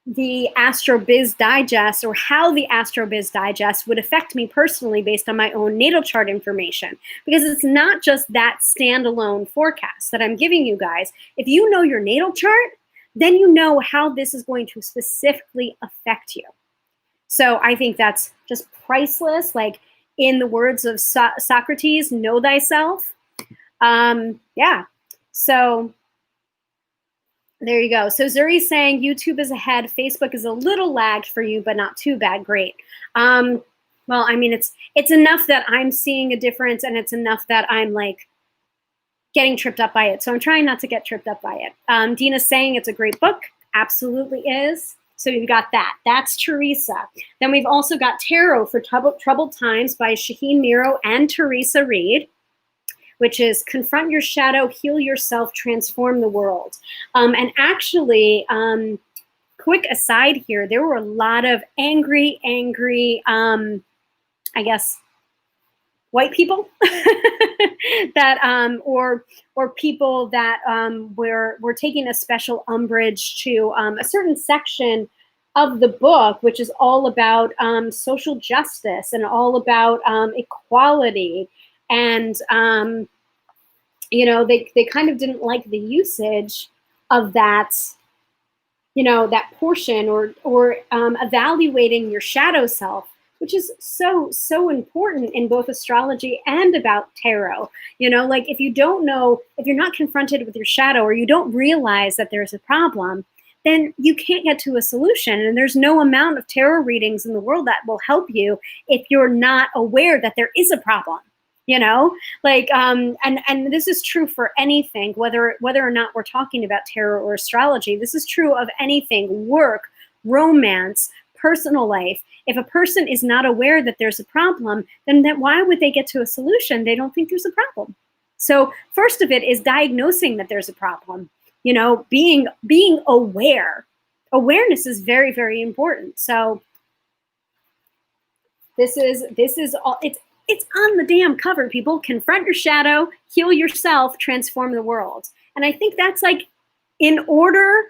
the Astro Biz Digest, or how the Astro Biz Digest would affect me personally based on my own natal chart information. Because it's not just that standalone forecast that I'm giving you guys. If you know your natal chart, then you know how this is going to specifically affect you. So I think that's just priceless. Like in the words of Socrates, know thyself. Yeah, so There you go. So Zuri's saying YouTube is ahead. Facebook is a little lagged for you, but not too bad. Great. Well, I mean, it's enough that I'm seeing a difference, and it's enough that I'm like getting tripped up by it. So I'm trying not to get tripped up by it. Dina's saying it's a great book. Absolutely is. So you've got that. That's Teresa. Then we've also got Tarot for Troubled Times by Shaheen Miro and Teresa Reed, which is Confront Your Shadow, Heal Yourself, Transform the World. And actually, quick aside here, there were a lot of angry, I guess, white people that or people that were taking a special umbrage to a certain section of the book, which is all about social justice and all about equality. And you know, they kind of didn't like the usage of that, you know, that portion, or evaluating your shadow self, which is so important in both astrology and about tarot. You know, like if you don't know, if you're not confronted with your shadow, or you don't realize that there's a problem, then you can't get to a solution. And there's no amount of tarot readings in the world that will help you if you're not aware that there is a problem. You know, like, and this is true for anything, whether or not we're talking about tarot or astrology. This is true of anything: work, romance, personal life. If a person is not aware that there's a problem, then why would they get to a solution? They don't think there's a problem. So first of it is diagnosing that there's a problem. You know, being aware. Awareness is very, very important. So this is all. It's on the damn cover, people. Confront your shadow, heal yourself, transform the world. And I think that's like in order.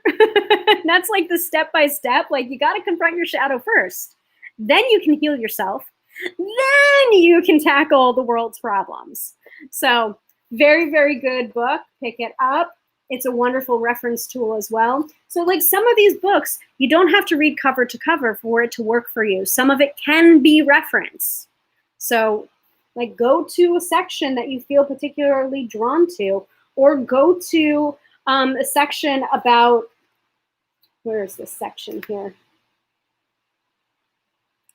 That's like the step-by-step. Like, you got to confront your shadow first. Then you can heal yourself. Then you can tackle the world's problems. So very, very good book. Pick it up. It's a wonderful reference tool as well. So like some of these books, you don't have to read cover to cover for it to work for you. Some of it can be reference. So like go to a section that you feel particularly drawn to, or go to a section about, where is this section here?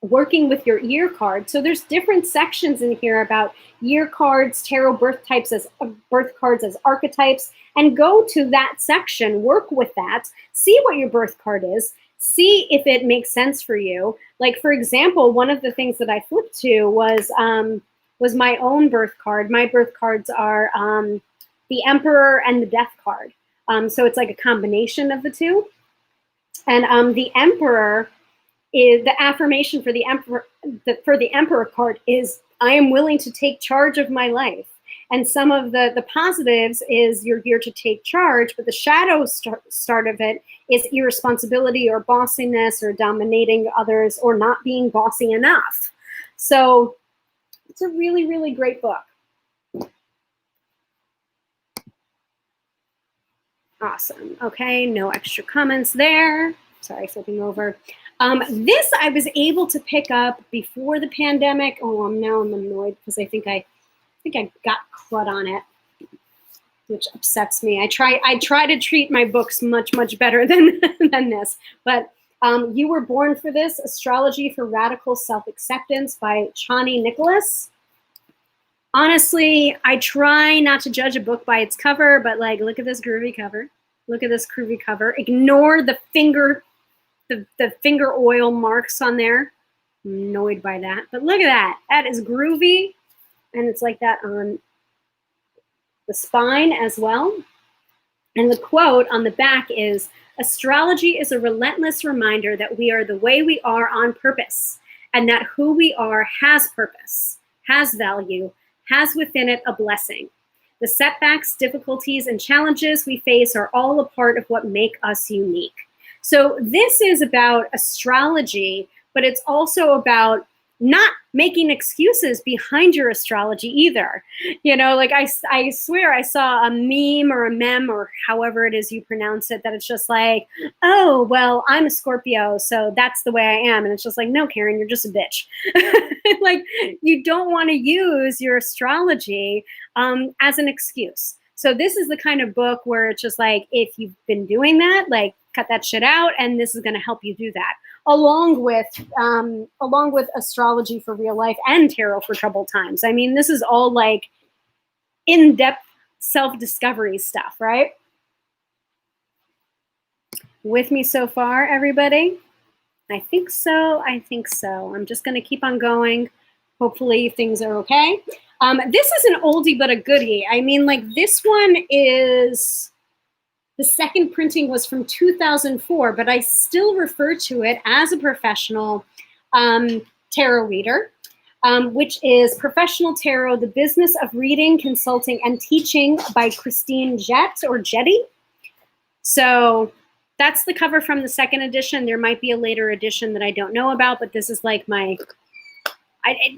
Working with your year card. So there's different sections in here about year cards, tarot birth cards as archetypes, and go to that section, work with that, see what your birth card is, see if it makes sense for you. Like, for example, one of the things that I flipped to was my own birth card. My birth cards are the Emperor and the Death card. So it's like a combination of the two. And the Emperor is the affirmation for the Emperor card is, I am willing to take charge of my life. And some of the positives is you're here to take charge, but the shadow start of it is irresponsibility or bossiness or dominating others or not being bossy enough. So it's a really, really great book. Awesome. Okay, no extra comments there. Sorry, flipping over. This I was able to pick up before the pandemic. Oh, now I'm annoyed because I think I got crud on it, which upsets me. I try to treat my books much better than this. But You Were Born for This: Astrology for Radical Self-Acceptance by Chani Nicholas. Honestly, I try not to judge a book by its cover, but like, look at this groovy cover. Look at this groovy cover. Ignore the finger oil marks on there. I'm annoyed by that. But look at that. That is groovy. And it's like that on the spine as well. And the quote on the back is, astrology is a relentless reminder that we are the way we are on purpose, and that who we are has purpose, has value, has within it a blessing. The setbacks, difficulties, and challenges we face are all a part of what make us unique. So this is about astrology, but it's also about not making excuses behind your astrology either. You know, like I swear I saw a meme or a meme or however it is you pronounce it, that it's just like, oh, well, I'm a Scorpio, so that's the way I am. And it's just like, no, Karen, you're just a bitch. Like, you don't want to use your astrology as an excuse. So this is the kind of book where it's just like, if you've been doing that, like cut that shit out, and this is going to help you do that, along with astrology for real life and tarot for troubled times. I mean, this is all like in-depth self-discovery stuff, right? With me so far, everybody? I think so. I think so. I'm just going to keep on going. Hopefully things are okay. This is an oldie but a goodie. I mean, like, this one is, the second printing was from 2004, but I still refer to it as a professional tarot reader, which is Professional Tarot, The Business of Reading, Consulting, and Teaching by Christine Jetty. So that's the cover from the second edition. There might be a later edition that I don't know about, but this is like my,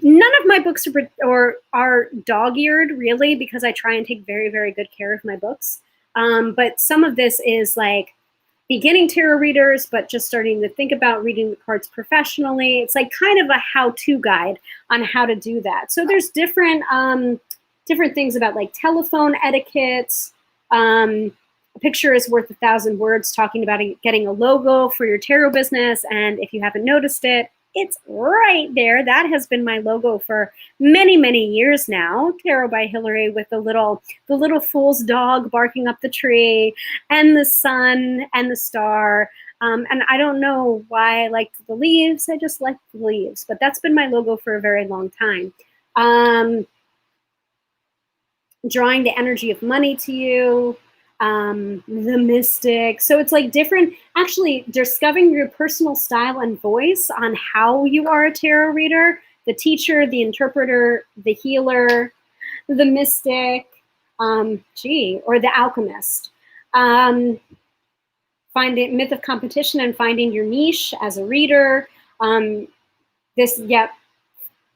none of my books are dog-eared, really, because I try and take very, very good care of my books. But some of this is like beginning tarot readers, but just starting to think about reading the cards professionally. It's like kind of a how-to guide on how to do that. So there's different things about like telephone etiquette. A picture is worth 1,000 words, talking about getting a logo for your tarot business. And if you haven't noticed it, it's right there. That has been my logo for many, many years now. Tarot by Hilary, with the little fool's dog barking up the tree, and the sun and the star. And I don't know why I liked the leaves. I just liked the leaves. But that's been my logo for a very long time. Drawing the energy of money to you. The mystic. So it's like different, actually discovering your personal style and voice on how you are a tarot reader, the teacher, the interpreter, the healer, the mystic, or the alchemist. Finding myth of competition and finding your niche as a reader.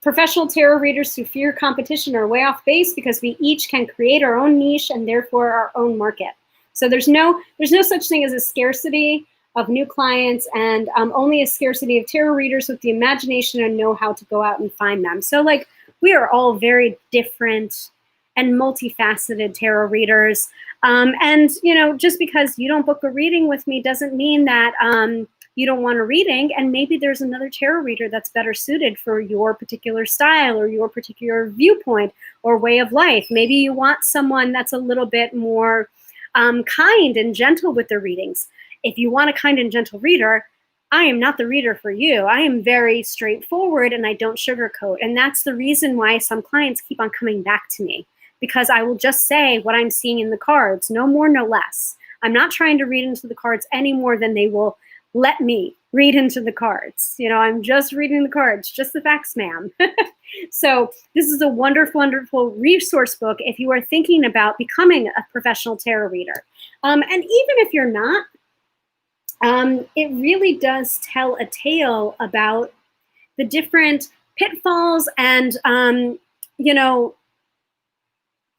Professional tarot readers who fear competition are way off base, because we each can create our own niche and therefore our own market. So there's no such thing as a scarcity of new clients, and only a scarcity of tarot readers with the imagination and know how to go out and find them. So like, we are all very different and multifaceted tarot readers. And you know, just because you don't book a reading with me doesn't mean that you don't want a reading, and maybe there's another tarot reader that's better suited for your particular style or your particular viewpoint or way of life. Maybe you want someone that's a little bit more kind and gentle with their readings. If you want a kind and gentle reader, I am not the reader for you. I am very straightforward and I don't sugarcoat. And that's the reason why some clients keep on coming back to me, because I will just say what I'm seeing in the cards, no more, no less. I'm not trying to read into the cards any more than they will let me read into the cards. You know, I'm just reading the cards, just the facts, ma'am. So this is a wonderful, wonderful resource book if you are thinking about becoming a professional tarot reader. And even if you're not, it really does tell a tale about the different pitfalls and, you know,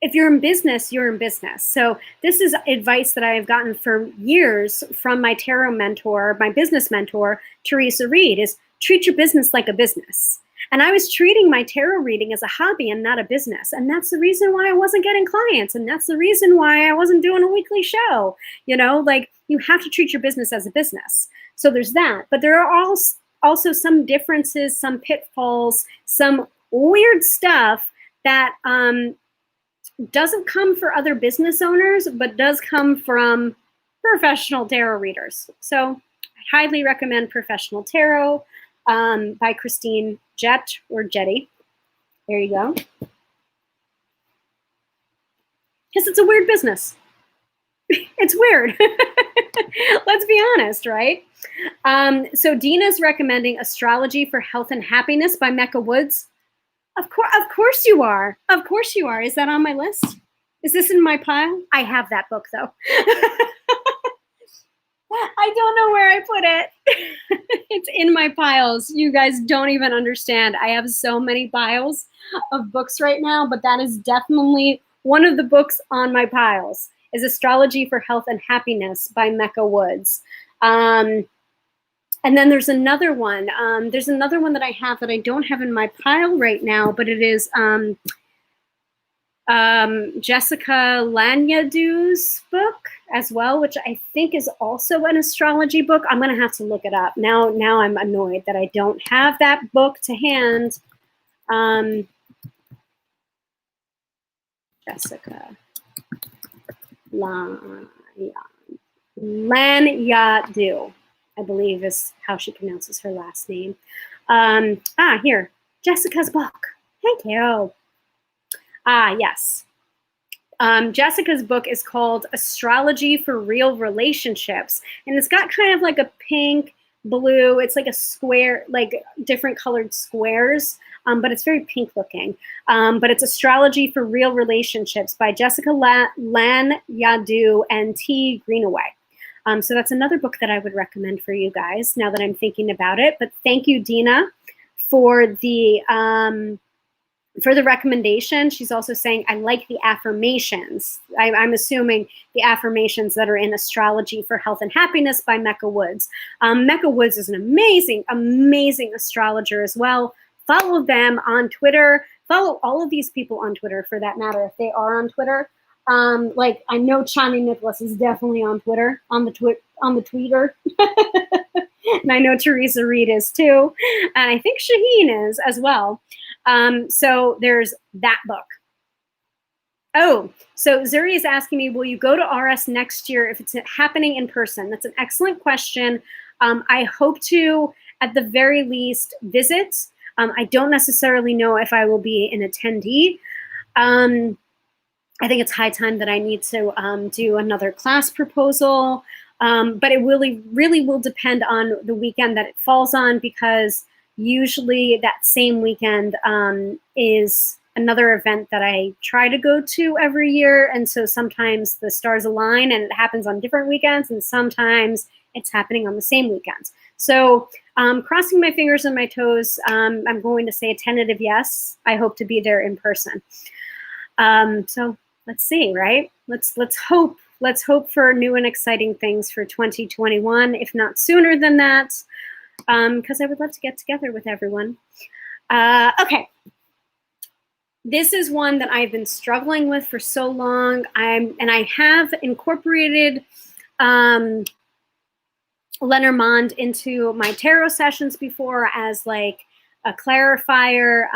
if you're in business, you're in business. So this is advice that I have gotten for years from my tarot mentor, my business mentor, Teresa Reed, is treat your business like a business. And I was treating my tarot reading as a hobby and not a business. And that's the reason why I wasn't getting clients. And that's the reason why I wasn't doing a weekly show. You know, like, you have to treat your business as a business. So there's that. But there are also some differences, some pitfalls, some weird stuff that doesn't come for other business owners, but does come from professional tarot readers. So I highly recommend Professional Tarot by Christine Jetty. There you go. Because it's a weird business. It's weird. Let's be honest, right? So Dina's recommending Astrology for Health and Happiness by Mecca Woods. Of course you are. Of course you are. Is that on my list? Is this in my pile? I have that book, though. I don't know where I put it. It's in my piles. You guys don't even understand. I have so many piles of books right now, but that is definitely one of the books on my piles, is Astrology for Health and Happiness by Mecca Woods. And then there's another one. There's another one that I have that I don't have in my pile right now, but it is Jessica Lanyadu's book as well, which I think is also an astrology book. I'm going to have to look it up. Now I'm annoyed that I don't have that book to hand. Jessica Lanyadu, I believe is how she pronounces her last name. Here, Jessica's book. Thank you. Yes. Jessica's book is called Astrology for Real Relationships. And it's got kind of like a pink, blue, it's like a square, like different colored squares, but it's very pink looking. But it's Astrology for Real Relationships by Jessica Lanyadu and T. Greenaway. So that's another book that I would recommend for you guys now that I'm thinking about it. But thank you, Dina, for the recommendation. She's also saying, I like the affirmations. I'm assuming the affirmations that are in Astrology for Health and Happiness by Mecca Woods. Mecca Woods is an amazing, amazing astrologer as well. Follow them on Twitter. Follow all of these people on Twitter for that matter, if they are on Twitter. Like I know Chani Nicholas is definitely on Twitter, on the tweeter. And I know Teresa Reed is too. And I think Shaheen is as well. So there's that book. Oh, so Zuri is asking me, will you go to RS next year if it's happening in person? That's an excellent question. I hope to, at the very least, visit. I don't necessarily know if I will be an attendee. I think it's high time that I need to do another class proposal. But it really will depend on the weekend that it falls on, because usually that same weekend is another event that I try to go to every year. And so sometimes the stars align and it happens on different weekends, and sometimes it's happening on the same weekends. So crossing my fingers and my toes, I'm going to say a tentative yes. I hope to be there in person. So let's see, right? Let's hope. Let's hope for new and exciting things for 2021, if not sooner than that, because I would love to get together with everyone. Okay. This is one that I've been struggling with for so long. And I have incorporated Lenormand into my tarot sessions before as like a clarifier.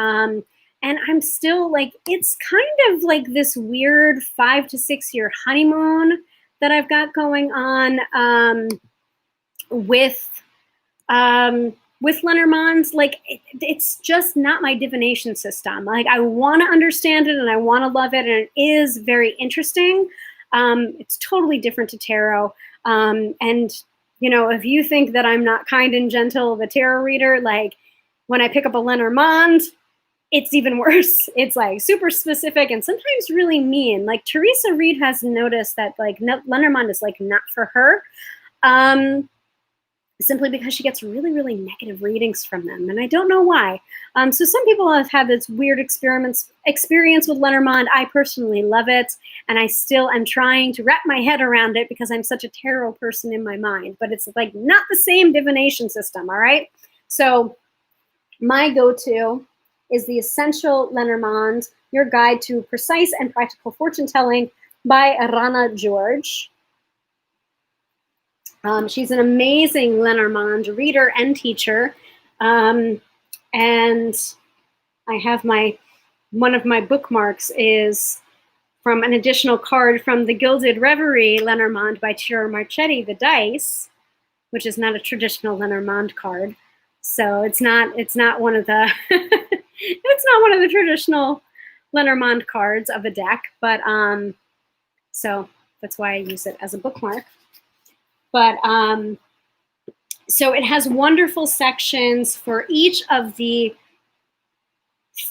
And I'm still like, it's kind of like this weird 5 to 6 year honeymoon that I've got going on with Lenormand. Like, it's just not my divination system. Like, I want to understand it and I want to love it, and it is very interesting. It's totally different to tarot. And, you know, if you think that I'm not kind and gentle of a tarot reader, like when I pick up a Lenormand, it's even worse. It's like super specific and sometimes really mean. Like Teresa Reed has noticed that like Lenormand is like not for her, simply because she gets really, really negative readings from them. And I don't know why. So some people have had this weird experience with Lenormand. I personally love it. And I still am trying to wrap my head around it because I'm such a tarot person in my mind. But it's like not the same divination system, all right? So my go-to is the Essential Lenormand, Your Guide to Precise and Practical Fortune Telling by Rana George. She's an amazing Lenormand reader and teacher. And I have one of my bookmarks is from an additional card from the Gilded Reverie Lenormand by Tira Marchetti, the dice, which is not a traditional Lenormand card. So it's not one of the it's not one of the traditional Lenormand cards of a deck, but so that's why I use it as a bookmark. But so it has wonderful sections for each of the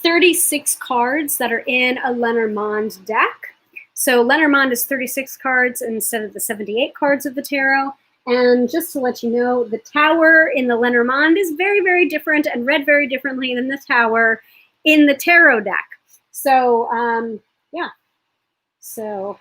36 cards that are in a Lenormand deck. So Lenormand is 36 cards instead of the 78 cards of the tarot. And just to let you know, the tower in the Lenormand is very, very different and read very differently than the tower in the tarot deck. So, yeah. So,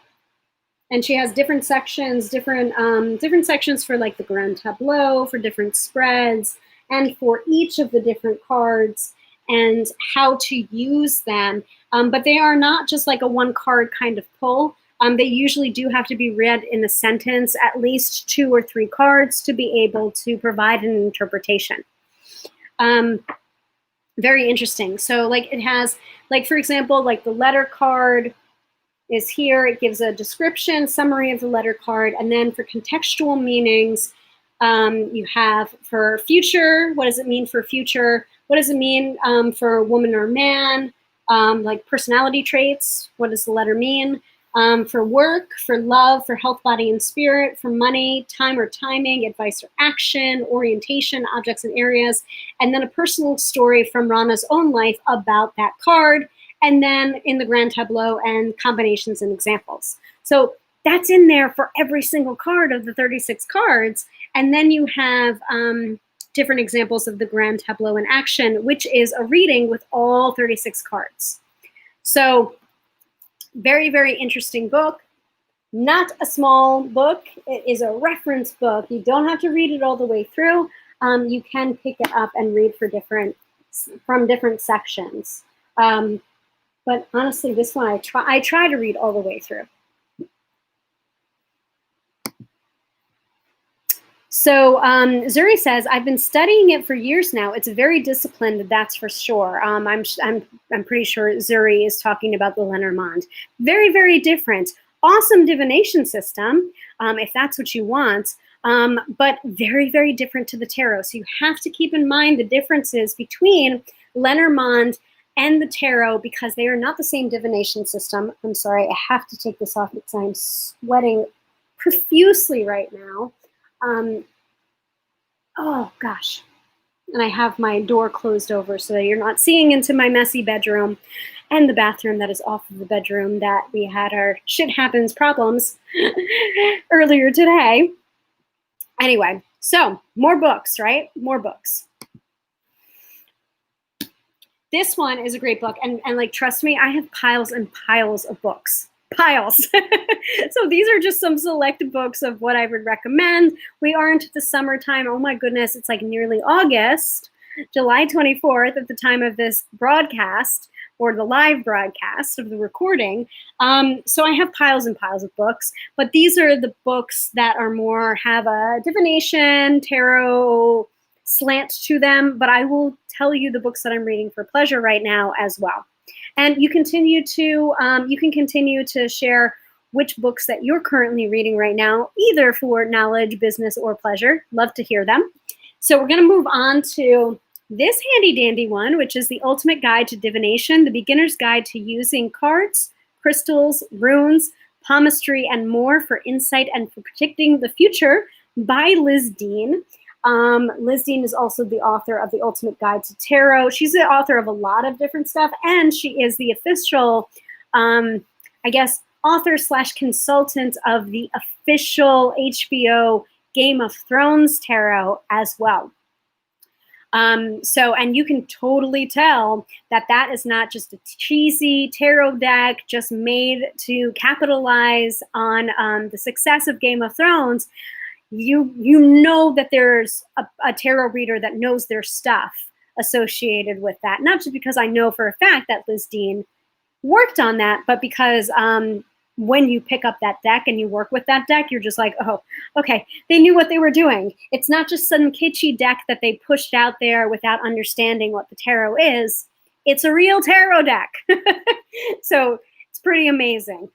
and she has different sections, different sections for like the Grand Tableau, for different spreads, and for each of the different cards. and how to use them. But they are not just like a one card kind of pull. They usually do have to be read in a sentence, at least 2 or 3 cards to be able to provide an interpretation. Very interesting. So like it has, like for example, like the letter card is here. It gives a description, summary of the letter card. And then for contextual meanings, you have for future, what does it mean for future? What does it mean for woman or man? Like personality traits, what does the letter mean? For work, for love, for health, body, and spirit, for money, time or timing, advice or action, orientation, objects and areas, and then a personal story from Rana's own life about that card, and then in the grand tableau and combinations and examples. So that's in there for every single card of the 36 cards. And then you have different examples of the grand tableau in action, which is a reading with all 36 cards. So very, very interesting book. Not a small book. It is a reference book. You don't have to read it all the way through. You can pick it up and read from different sections. But honestly, this one I try to read all the way through. So Zuri says, I've been studying it for years now. It's very disciplined, that's for sure. I'm pretty sure Zuri is talking about the Lenormand. Very, very different. Awesome divination system, if that's what you want, but very, very different to the tarot. So you have to keep in mind the differences between Lenormand and the tarot because they are not the same divination system. I'm sorry, I have to take this off because I'm sweating profusely right now. Oh gosh. And I have my door closed over so that you're not seeing into my messy bedroom and the bathroom that is off of the bedroom that we had our shit happens problems earlier today. Anyway, so more books, right? More books. This one is a great book. And like, trust me, I have piles and piles of books. Piles. So these are just some select books of what I would recommend. We are into the summertime. Oh my goodness, it's like nearly August, July 24th at the time of this broadcast or the live broadcast of the recording. So I have piles and piles of books, but these are the books that are more have a divination, tarot slant to them, but I will tell you the books that I'm reading for pleasure right now as well. And you can continue to share which books that you're currently reading right now, either for knowledge, business, or pleasure. Love to hear them. So we're going to move on to this handy dandy one, which is The Ultimate Guide to Divination, the Beginner's Guide to Using Cards, Crystals, Runes, Palmistry, and More for Insight and for Predicting the Future by Liz Dean. Liz Dean is also the author of The Ultimate Guide to Tarot. She's the author of a lot of different stuff, and she is the official, I guess, author/consultant of the official HBO Game of Thrones tarot as well. And you can totally tell that that is not just a cheesy tarot deck just made to capitalize on the success of Game of Thrones. You know that there's a tarot reader that knows their stuff associated with that. Not just because I know for a fact that Liz Dean worked on that, but because when you pick up that deck and you work with that deck, you're just like, oh, okay, they knew what they were doing. It's not just some kitschy deck that they pushed out there without understanding what the tarot is. It's a real tarot deck. So it's pretty amazing.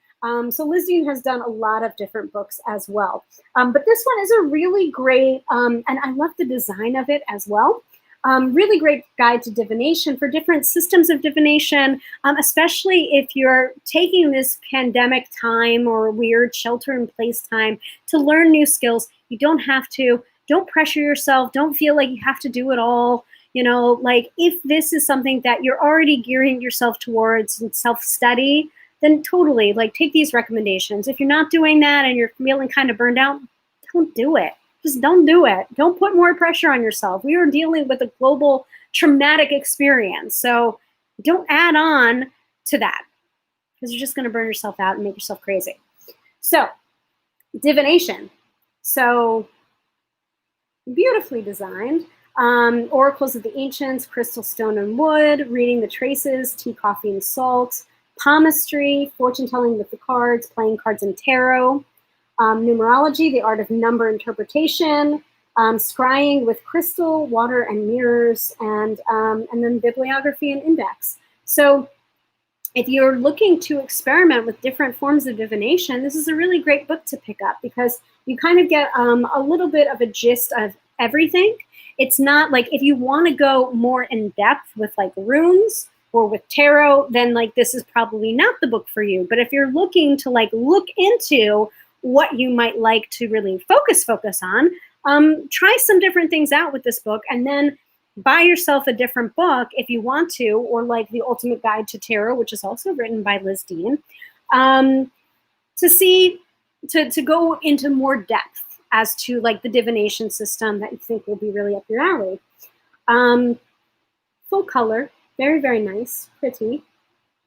So Liz Dean has done a lot of different books as well. But this one is a really great, and I love the design of it as well. Really great guide to divination for different systems of divination, especially if you're taking this pandemic time or weird shelter-in-place time to learn new skills. You don't have to. Don't pressure yourself. Don't feel like you have to do it all. You know, like if this is something that you're already gearing yourself towards and self-study, then totally, like, take these recommendations. If you're not doing that and you're feeling kind of burned out, don't do it. Just don't do it. Don't put more pressure on yourself. We are dealing with a global traumatic experience. So don't add on to that because you're just going to burn yourself out and make yourself crazy. So divination. So beautifully designed. Oracles of the Ancients, Crystal, Stone, and Wood, Reading the Traces, Tea, Coffee, and Salt, Palmistry, Fortune-telling with the cards, Playing cards and tarot, Numerology, the art of number interpretation, Scrying with crystal, water, and mirrors, and then bibliography and index. So if you're looking to experiment with different forms of divination, this is a really great book to pick up because you kind of get a little bit of a gist of everything. It's not like if you want to go more in depth with like runes or with tarot, then like this is probably not the book for you. But if you're looking to like look into what you might like to really focus on, try some different things out with this book, and then buy yourself a different book if you want to, or like The Ultimate Guide to Tarot, which is also written by Liz Dean, to go into more depth as to like the divination system that you think will be really up your alley. Full color, very, very nice, pretty,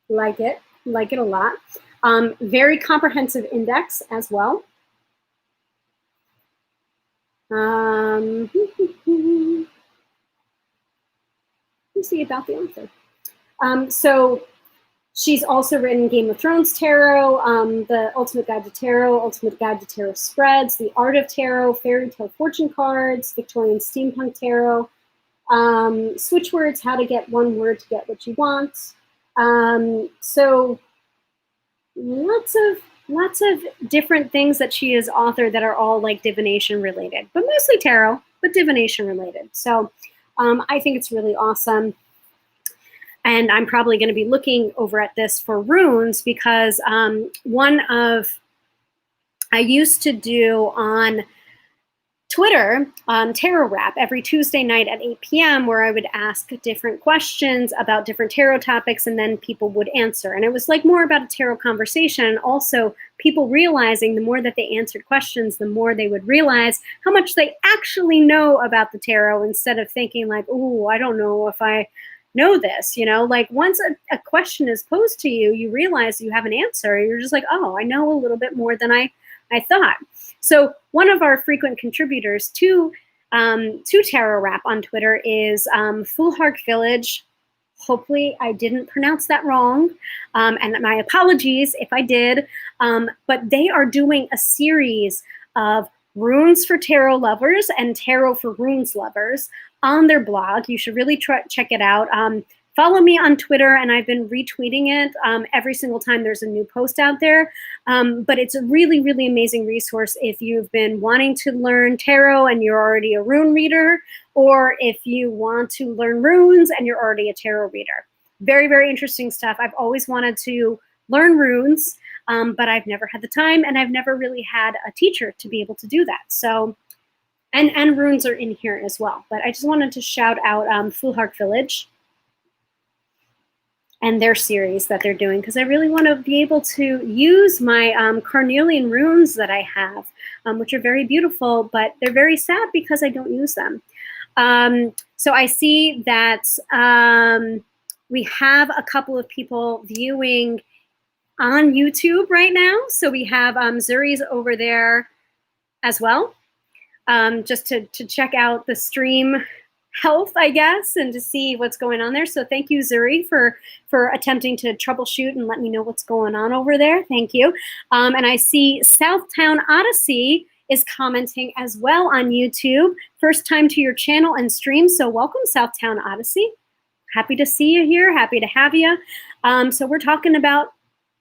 like it a lot. Very comprehensive index as well. Let's see about the author. So she's also written Game of Thrones Tarot, The Ultimate Guide to Tarot, Ultimate Guide to Tarot Spreads, The Art of Tarot, Fairy Tale Fortune Cards, Victorian Steampunk Tarot, Switch Words, How to Get One Word to Get What You Want. So lots of different things that she has authored that are all like divination related, but mostly tarot, but divination related. So I think it's really awesome. And I'm probably going to be looking over at this for runes because I used to do on Twitter, Tarot Wrap every Tuesday night at 8 p.m. where I would ask different questions about different tarot topics and then people would answer. And it was like more about a tarot conversation. And also people realizing the more that they answered questions, the more they would realize how much they actually know about the tarot instead of thinking like, oh, I don't know if I know this, you know, like once a question is posed to you, you realize you have an answer. You're just like, oh, I know a little bit more than I thought. So one of our frequent contributors to Tarot Wrap on Twitter is Foolhark Village. Hopefully I didn't pronounce that wrong, and my apologies if I did, but they are doing a series of runes for tarot lovers and tarot for runes lovers on their blog. You should really check it out. Follow me on Twitter, and I've been retweeting it every single time there's a new post out there. But it's a really, really amazing resource if you've been wanting to learn tarot and you're already a rune reader, or if you want to learn runes and you're already a tarot reader. Very, very interesting stuff. I've always wanted to learn runes, but I've never had the time, and I've never really had a teacher to be able to do that. So, and runes are in here as well. But I just wanted to shout out Foolhark Village and their series that they're doing, because I really want to be able to use my carnelian runes that I have, which are very beautiful, but they're very sad because I don't use them. So I see that we have a couple of people viewing on YouTube right now. So we have Zuri's over there as well, just to check out the stream health, I guess, and to see what's going on there. So thank you, Zuri, for attempting to troubleshoot and let me know what's going on over there. Thank you. And I see Southtown Odyssey is commenting as well on YouTube. First time to your channel and stream, so welcome, Southtown Odyssey. Happy to see you here. Happy to have you. So we're talking about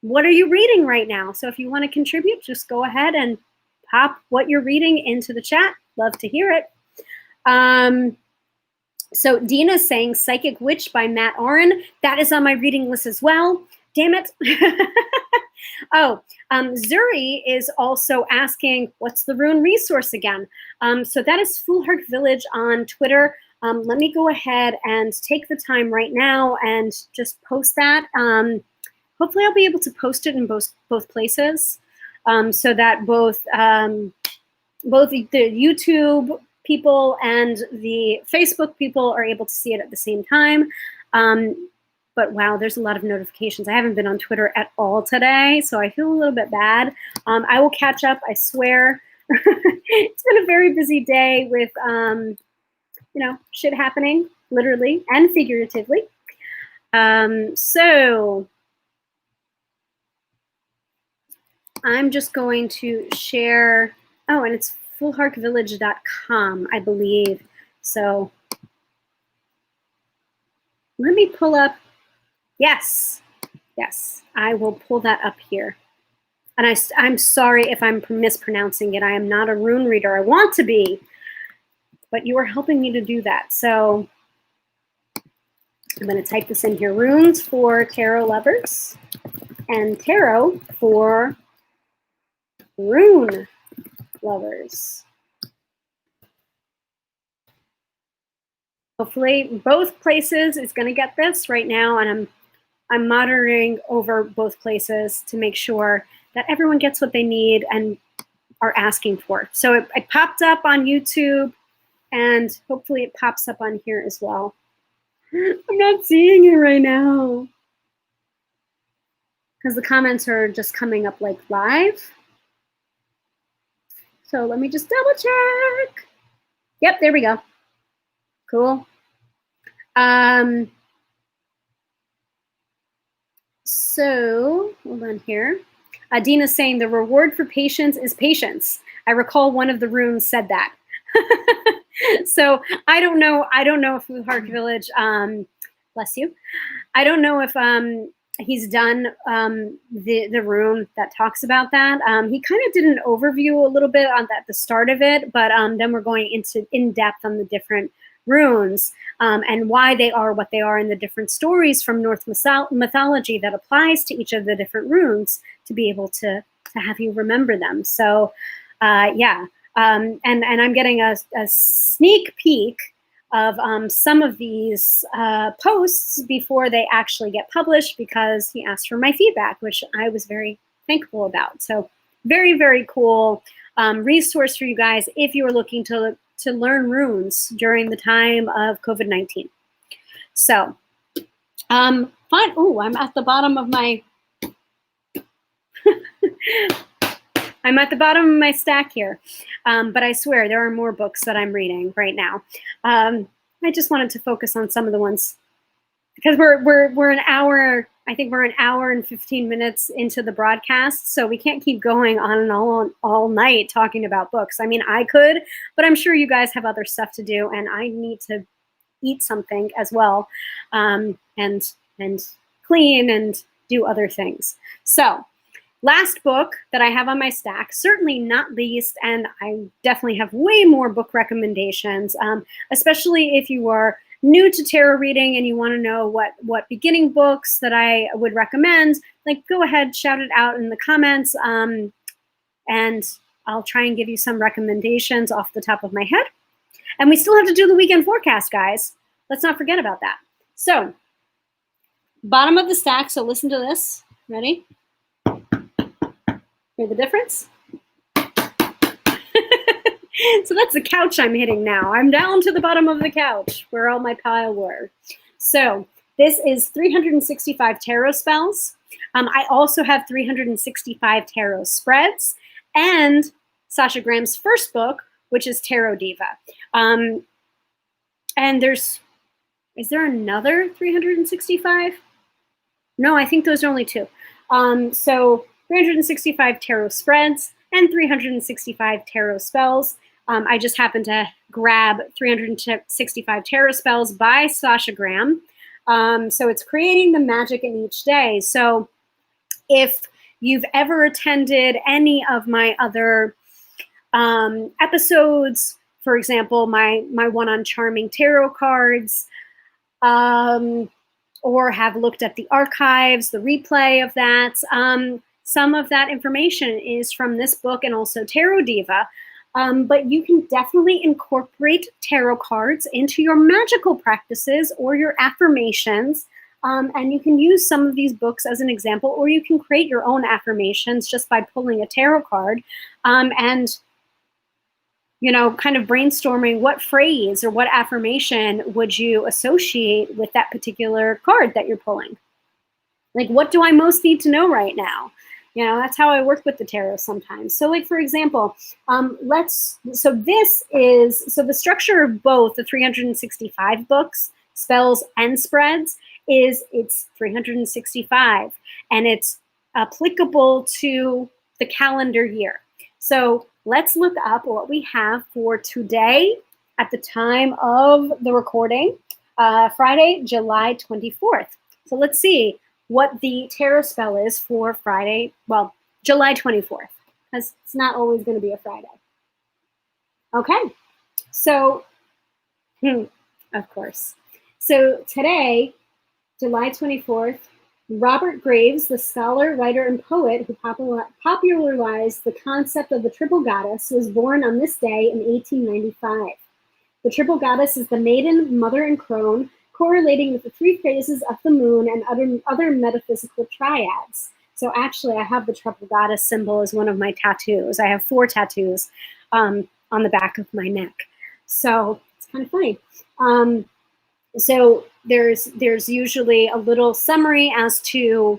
what are you reading right now? So if you want to contribute, just go ahead and pop what you're reading into the chat. Love to hear it. So Dina's saying Psychic Witch by Matt Oren. That is on my reading list as well. Damn it. Oh, Zuri is also asking, what's the rune resource again? So that is Foolhark Village on Twitter. Let me go ahead and take the time right now and just post that. Hopefully I'll be able to post it in both places, so that both the YouTube people and the Facebook people are able to see it at the same time. But wow, there's a lot of notifications. I haven't been on Twitter at all today, so I feel a little bit bad. I will catch up, I swear. It's been a very busy day with shit happening, literally and figuratively. So I'm just going to share, oh, and it's fullharkvillage.com, I believe. So let me pull up, yes, I will pull that up here. And I'm sorry if I'm mispronouncing it. I am not a rune reader. I want to be, but you are helping me to do that. So I'm going to type this in here. Runes for tarot lovers and tarot for rune lovers. Hopefully both places is going to get this right now, and I'm monitoring over both places to make sure that everyone gets what they need and are asking for. So it popped up on YouTube, and hopefully it pops up on here as well. I'm not seeing it right now because the comments are just coming up like live. So let me just double check. Yep, there we go. Cool. So hold on here. Dina's saying the reward for patience is patience. I recall one of the runes said that. So I don't know if Fullhark Village, bless you. I don't know if he's done the rune that talks about that. He kind of did an overview a little bit on that at the start of it, but then we're going into in depth on the different runes and why they are what they are in the different stories from Norse mythology that applies to each of the different runes to be able to have you remember them. So yeah, and I'm getting a sneak peek of some of these posts before they actually get published because he asked for my feedback, which I was very thankful about. So very, very cool resource for you guys if you are looking to learn runes during the time of COVID-19. So, fine. Oh, I'm at the bottom of my, I'm at the bottom of my stack here. But I swear there are more books that I'm reading right now. I just wanted to focus on some of the ones because we're an hour, I think we're an hour and 15 minutes into the broadcast, so we can't keep going on and all night talking about books. I mean, I could, but I'm sure you guys have other stuff to do, and I need to eat something as well, and clean and do other things. So, last book that I have on my stack, certainly not least, and I definitely have way more book recommendations, especially if you are new to tarot reading and you want to know what beginning books that I would recommend, like go ahead, shout it out in the comments, and I'll try and give you some recommendations off the top of my head. And we still have to do the weekend forecast, guys. Let's not forget about that. So, bottom of the stack, so listen to this. Ready? Hear the difference? So that's the couch I'm hitting now. I'm down to the bottom of the couch where all my pile were. So this is 365 tarot spells. I also have 365 tarot spreads and Sasha Graham's first book, which is Tarot Diva. And is there another 365? No, I think those are only two. So 365 tarot spreads and 365 tarot spells. I just happened to grab 365 tarot spells by Sasha Graham. So it's creating the magic in each day. So if you've ever attended any of my other episodes, for example, my one on charming tarot cards, or have looked at the archives, the replay of that, some of that information is from this book and also Tarot Diva. But you can definitely incorporate tarot cards into your magical practices or your affirmations. And you can use some of these books as an example, or you can create your own affirmations just by pulling a tarot card and, you know, kind of brainstorming what phrase or what affirmation would you associate with that particular card that you're pulling. Like, what do I most need to know right now? You know, that's how I work with the tarot sometimes. So like, for example, the structure of both the 365 books, spells and spreads, is it's 365, and it's applicable to the calendar year. So let's look up what we have for today at the time of the recording, Friday, July 24th. So let's see what the tarot spell is for Friday, well, July 24th, because it's not always going to be a Friday. Okay, so, of course. So today, July 24th, Robert Graves, the scholar, writer, and poet who popularized the concept of the triple goddess, was born on this day in 1895. The triple goddess is the maiden, mother, and crone, correlating with the three phases of the moon and other metaphysical triads. So actually, I have the triple goddess symbol as one of my tattoos. I have 4 tattoos on the back of my neck. So it's kind of funny. So there's usually a little summary as to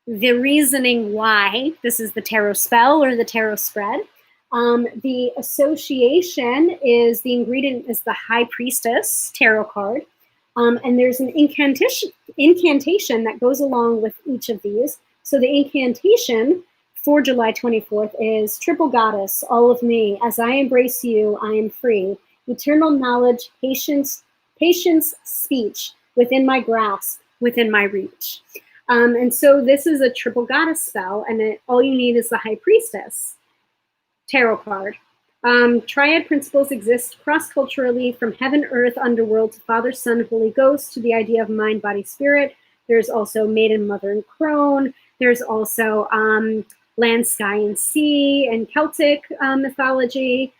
the reasoning why this is the tarot spell or the tarot spread. The association is, the ingredient is the High Priestess tarot card. And there's an incantation that goes along with each of these. So the incantation for July 24th is, triple goddess, all of me, as I embrace you, I am free. Eternal knowledge, patience, speech, within my grasp, within my reach. And so this is a triple goddess spell, and all you need is the High Priestess tarot card. Triad principles exist cross-culturally, from heaven, earth, underworld, to Father, Son, Holy Ghost, to the idea of mind, body, spirit. There's also maiden, mother, and crone. There's also land, sky, and sea, and Celtic mythology.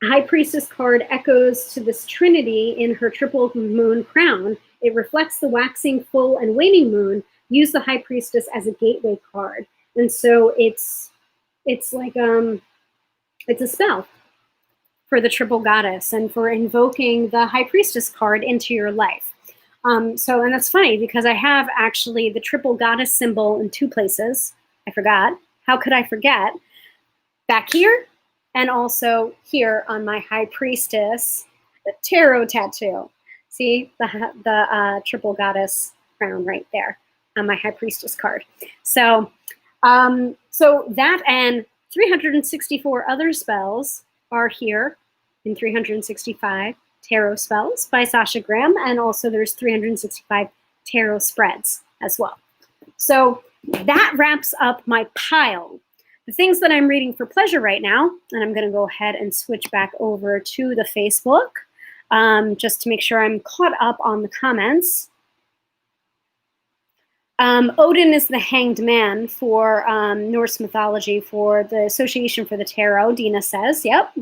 High Priestess card echoes to this trinity in her triple moon crown. It reflects the waxing, full, and waning moon. Use the High Priestess as a gateway card. And so it's like, it's a spell for the triple goddess and for invoking the High Priestess card into your life. And that's funny because I have actually the triple goddess symbol in 2 places. I forgot. How could I forget? Back here, and also here on my High Priestess tarot tattoo. See the triple goddess crown right there on my High Priestess card. So that and 364 other spells are here in 365 tarot spells by Sasha Graham, and also there's 365 tarot spreads as well. So that wraps up my pile. The things that I'm reading for pleasure right now, and I'm going to go ahead and switch back over to the Facebook just to make sure I'm caught up on the comments. Odin is the hanged man for Norse mythology, for the Association for the Tarot, Dina says. Yep,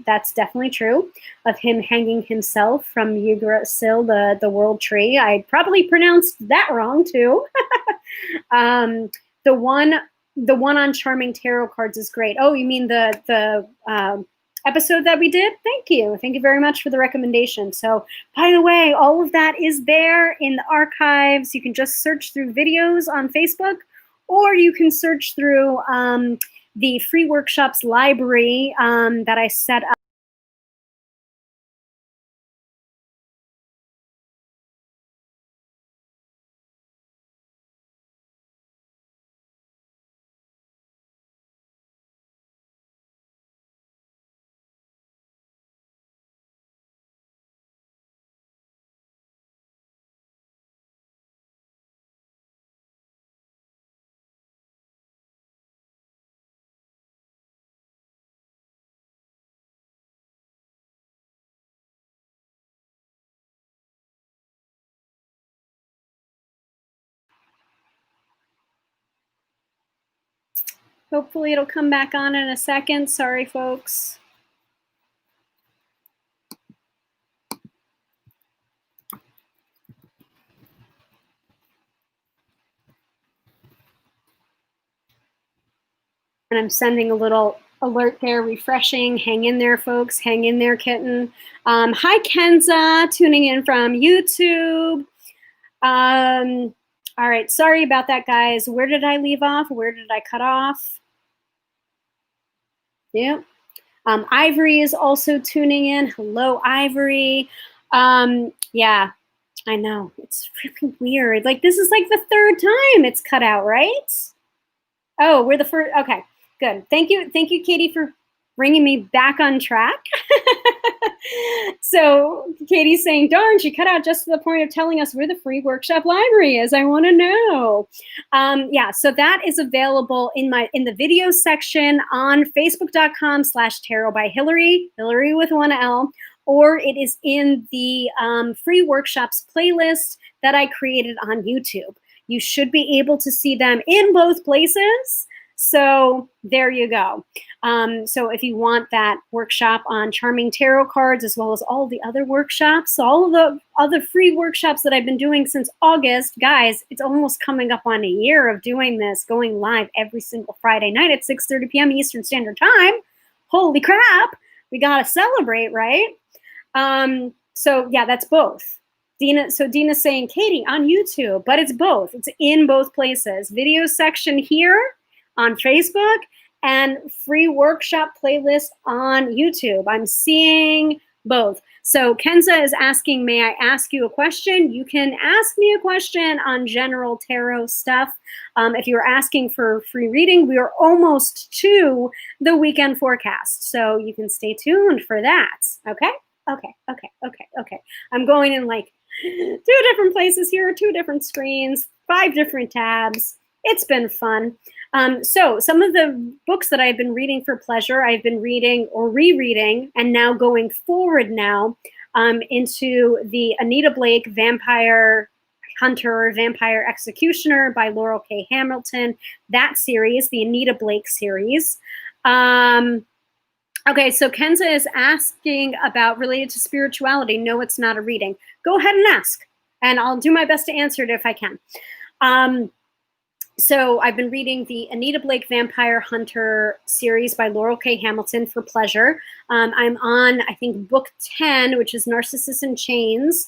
that's definitely true, of him hanging himself from Yggdrasil, the world tree. I probably pronounced that wrong, too. The one on charming tarot cards is great. Oh, you mean the episode that we did? Thank you very much for the recommendation. So, by the way, all of that is there in the archives. You can just search through videos on Facebook, or you can search through the free workshops library that I set up. Hopefully it'll come back on in a second. Sorry, folks. And I'm sending a little alert there, refreshing. Hang in there, folks. Hang in there, kitten. Hi, Kenza, tuning in from YouTube. All right, sorry about that, guys. Where did I leave off? Where did I cut off? Yeah. Ivory is also tuning in. Hello, Ivory. Yeah, I know. It's really weird. Like, this is like the third time it's cut out, right? Oh, we're the first. Okay, good. Thank you, Katie, for bringing me back on track. So Katie's saying, darn, she cut out just to the point of telling us where the free workshop library is. I want to know. Yeah, so that is available in the video section on facebook.com/tarot by Hilary, Hilary with one L, or it is in the free workshops playlist that I created on YouTube. You should be able to see them in both places. So there you go. So if you want that workshop on charming tarot cards, as well as all the other workshops, all of the other free workshops that I've been doing since August, guys, it's almost coming up on a year of doing this, going live every single Friday night at 6:30 p.m. Eastern Standard Time. Holy crap, we gotta celebrate, right? So yeah, that's both. Dina's saying, Katie, on YouTube, but it's both. It's in both places. Video section here on Facebook and free workshop playlist on YouTube. I'm seeing both. So Kenza is asking, may I ask you a question? You can ask me a question on general tarot stuff. If you're asking for free reading, we are almost to the weekend forecast. So you can stay tuned for that. Okay? Okay. I'm going in like 2 different places here, 2 different screens, 5 different tabs. It's been fun. So some of the books that I've been reading for pleasure, I've been reading or rereading, and now going forward now into the Anita Blake Vampire Hunter, Vampire Executioner by Laurel K. Hamilton. That series, the Anita Blake series. Okay, so Kenza is asking about related to spirituality. No, it's not a reading. Go ahead and ask, and I'll do my best to answer it if I can. So I've been reading the Anita Blake Vampire Hunter series by Laurel K. Hamilton for pleasure. I'm on, I think, book 10, which is Narcissus in Chains.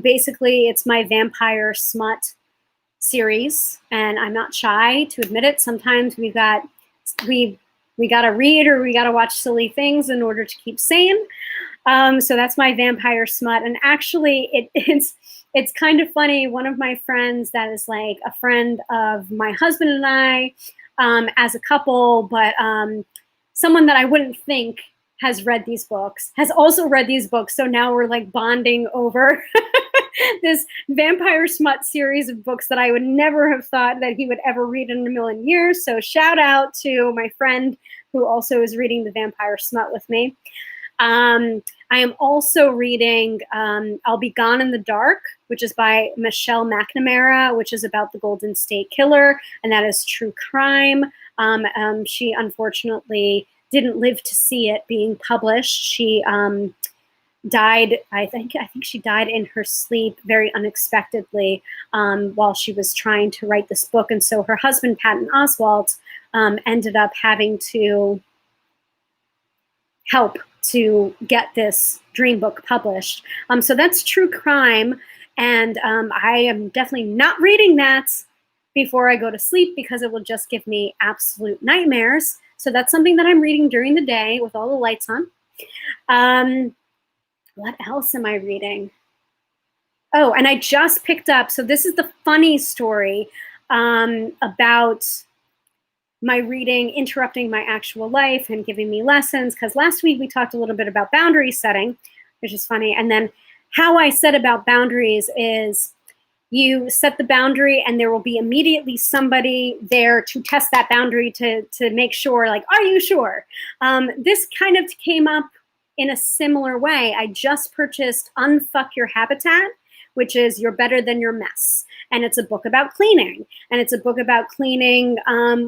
Basically, it's my vampire smut series, and I'm not shy to admit it. Sometimes we got to read or we got to watch silly things in order to keep sane. So that's my vampire smut. And actually, it's kind of funny. One of my friends that is like a friend of my husband and I as a couple, but someone that I wouldn't think has read these books, has also read these books. So now we're like bonding over this vampire smut series of books that I would never have thought that he would ever read in a million years. So shout out to my friend who also is reading the vampire smut with me. I am also reading I'll Be Gone in the Dark, which is by Michelle McNamara, which is about the Golden State Killer, and that is true crime. She unfortunately didn't live to see it being published. She died, I think she died in her sleep very unexpectedly while she was trying to write this book. And so her husband, Patton Oswalt, ended up having to help to get this dream book published. So that's true crime. And I am definitely not reading that before I go to sleep because it will just give me absolute nightmares. So that's something that I'm reading during the day with all the lights on. What else am I reading? Oh, and I just picked up, so this is the funny story about my reading interrupting my actual life and giving me lessons, because last week we talked a little bit about boundary setting, which is funny. And then how I said about boundaries is you set the boundary and there will be immediately somebody there to test that boundary to make sure, like, are you sure? This kind of came up in a similar way. I just purchased Unfuck Your Habitat, which is You're Better Than Your Mess. And it's a book about cleaning. And it's a book about cleaning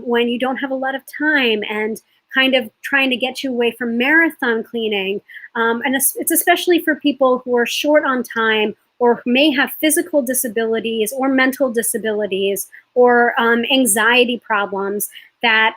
when you don't have a lot of time and kind of trying to get you away from marathon cleaning. And it's especially for people who are short on time or who may have physical disabilities or mental disabilities or anxiety problems that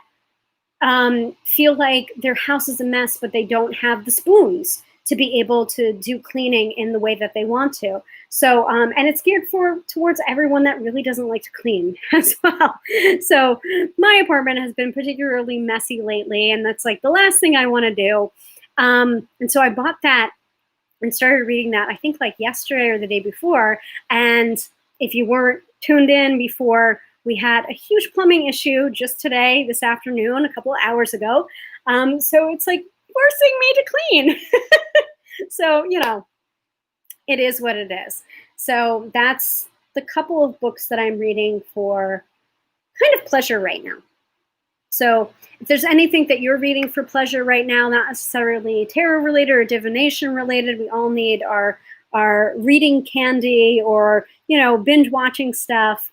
feel like their house is a mess, but they don't have the spoons to be able to do cleaning in the way that they want to. So, and it's geared towards everyone that really doesn't like to clean as well. So my apartment has been particularly messy lately, and that's like the last thing I want to do. And so I bought that and started reading that, I think like yesterday or the day before. And if you weren't tuned in before, we had a huge plumbing issue just today, this afternoon, a couple of hours ago. So it's like forcing me to clean. So, you know, it is what it is. So that's the couple of books that I'm reading for kind of pleasure right now. So if there's anything that you're reading for pleasure right now, not necessarily tarot related or divination related, we all need our reading candy or, you know, binge watching stuff.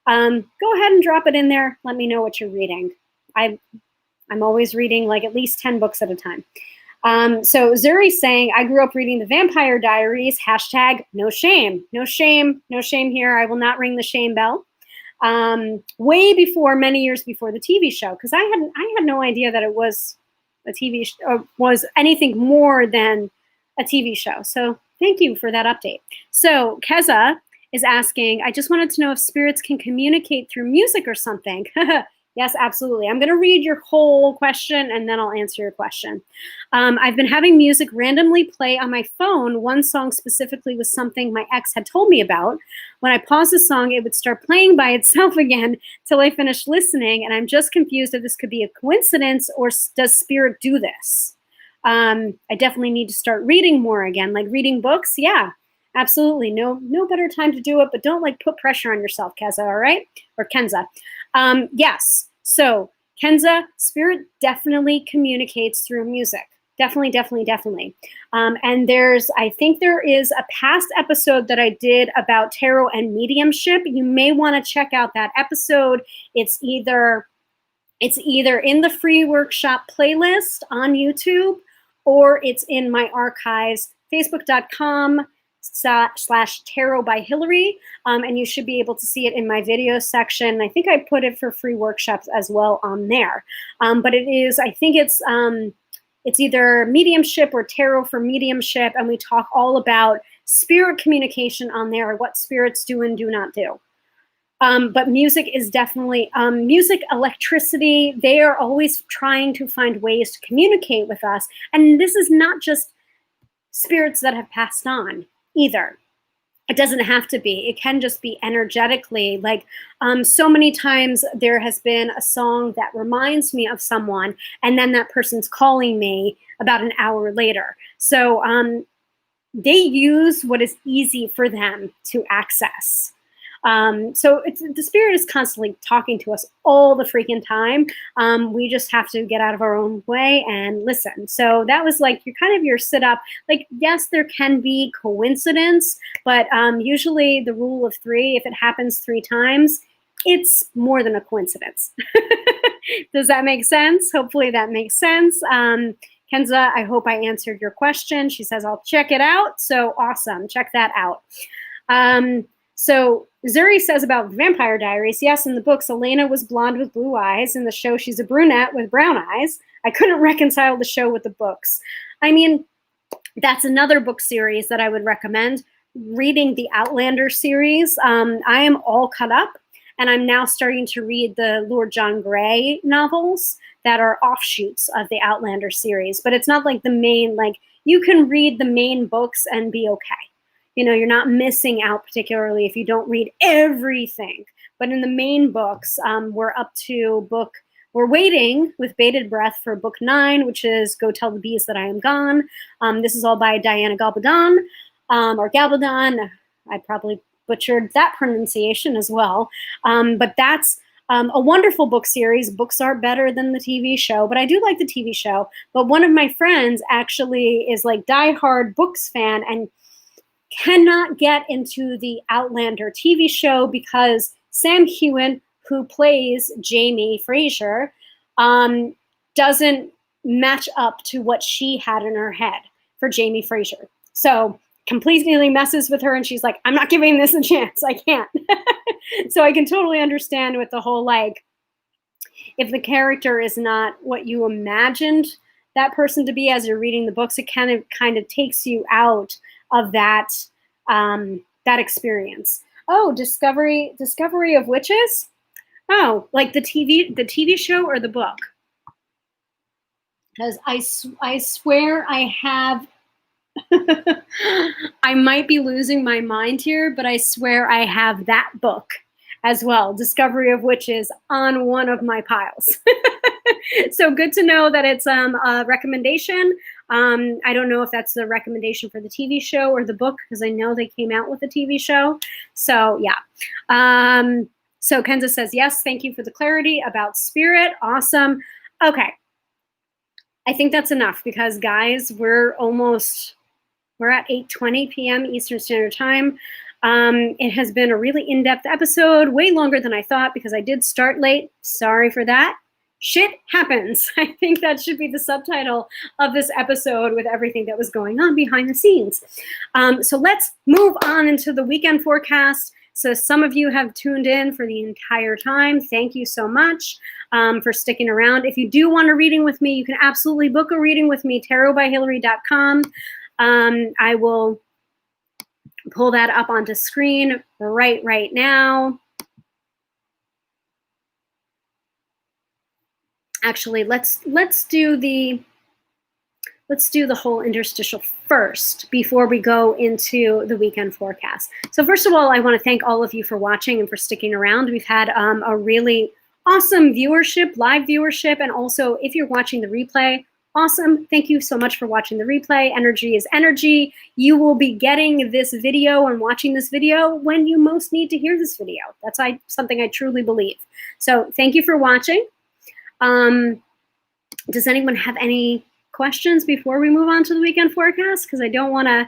Go ahead and drop it in there. Let me know what you're reading. I'm always reading like at least 10 books at a time. So Zuri's saying, I grew up reading the Vampire Diaries, hashtag no shame. No shame, no shame here. I will not ring the shame bell. Way before, many years before the TV show, because I had no idea that it was a TV show, was anything more than a TV show. So thank you for that update. So Keza is asking, I just wanted to know if spirits can communicate through music or something. Yes, absolutely. I'm going to read your whole question and then I'll answer your question. I've been having music randomly play on my phone. One song specifically was something my ex had told me about. When I paused the song, it would start playing by itself again till I finished listening. And I'm just confused if this could be a coincidence or does spirit do this? I definitely need to start reading more again, like reading books. Yeah, absolutely. No better time to do it, but don't like put pressure on yourself, Keza, all right? Or Kenza. Yes. So Kenza, spirit definitely communicates through music. Definitely. And I think there is a past episode that I did about tarot and mediumship. You may want to check out that episode. It's either in the free workshop playlist on YouTube or it's in my archives, facebook.com/tarot by Hilary. And you should be able to see it in my video section. I think I put it for free workshops as well on there. But I think it's either mediumship or tarot for mediumship. And we talk all about spirit communication on there, what spirits do and do not do. But music is definitely, music, electricity, they are always trying to find ways to communicate with us. And this is not just spirits that have passed on either. It doesn't have to be. It can just be energetically. Like so many times there has been a song that reminds me of someone, and then that person's calling me about an hour later. So they use what is easy for them to access. So the spirit is constantly talking to us all the freaking time. We just have to get out of our own way and listen. So that was like your sit up. Like, yes, there can be coincidence, but usually the rule of 3, if it happens 3 times, it's more than a coincidence. Does that make sense? Hopefully that makes sense. Kenza, I hope I answered your question. She says, I'll check it out. So awesome. Check that out. So Zuri says about Vampire Diaries, yes, in the books, Elena was blonde with blue eyes. In the show, she's a brunette with brown eyes. I couldn't reconcile the show with the books. I mean, that's another book series that I would recommend. Reading the Outlander series. I am all caught up, and I'm now starting to read the Lord John Grey novels that are offshoots of the Outlander series. But it's not like the main, like, you can read the main books and be okay. You know, you're not missing out, particularly if you don't read everything. But in the main books, we're waiting with bated breath for book 9, which is Go Tell the Bees That I Am Gone. This is all by Diana Gabaldon, or Gabaldon. I probably butchered that pronunciation as well. But that's a wonderful book series. Books are better than the TV show, but I do like the TV show. But one of my friends actually is like diehard books fan and cannot get into the Outlander TV show because Sam Heughan, who plays Jamie Fraser, doesn't match up to what she had in her head for Jamie Fraser. So completely messes with her, and she's like, I'm not giving this a chance. I can't. So I can totally understand with the whole, like, if the character is not what you imagined that person to be as you're reading the books. It kind of takes you out of that that experience. Oh, discovery of witches. Oh, like the TV show or the book? Because I swear I have. I might be losing my mind here, but I swear I have that book as well, Discovery of Witches, on one of my piles. So good to know that it's a recommendation. I don't know if that's the recommendation for the TV show or the book, because I know they came out with a TV show. So yeah. So Kenza says, yes, thank you for the clarity about spirit. Awesome. Okay. I think that's enough because, guys, we're at 8:20 p.m. Eastern Standard Time. It has been a really in-depth episode, way longer than I thought because I did start late. Sorry for that. Shit happens. I think that should be the subtitle of this episode with everything that was going on behind the scenes. So let's move on into the weekend forecast. So some of you have tuned in for the entire time. Thank you so much for sticking around. If you do want a reading with me, you can absolutely book a reading with me, tarotbyhilary.com. I will pull that up onto screen right now. Actually, let's do the whole interstitial first before we go into the weekend forecast. So first of all, I want to thank all of you for watching and for sticking around. We've had a really awesome viewership, live viewership, and also if you're watching the replay, awesome. Thank you so much for watching the replay. Energy is energy. You will be getting this video and watching this video when you most need to hear this video. That's something I truly believe. So thank you for watching. Does anyone have any questions before we move on to the weekend forecast? Because I don't want to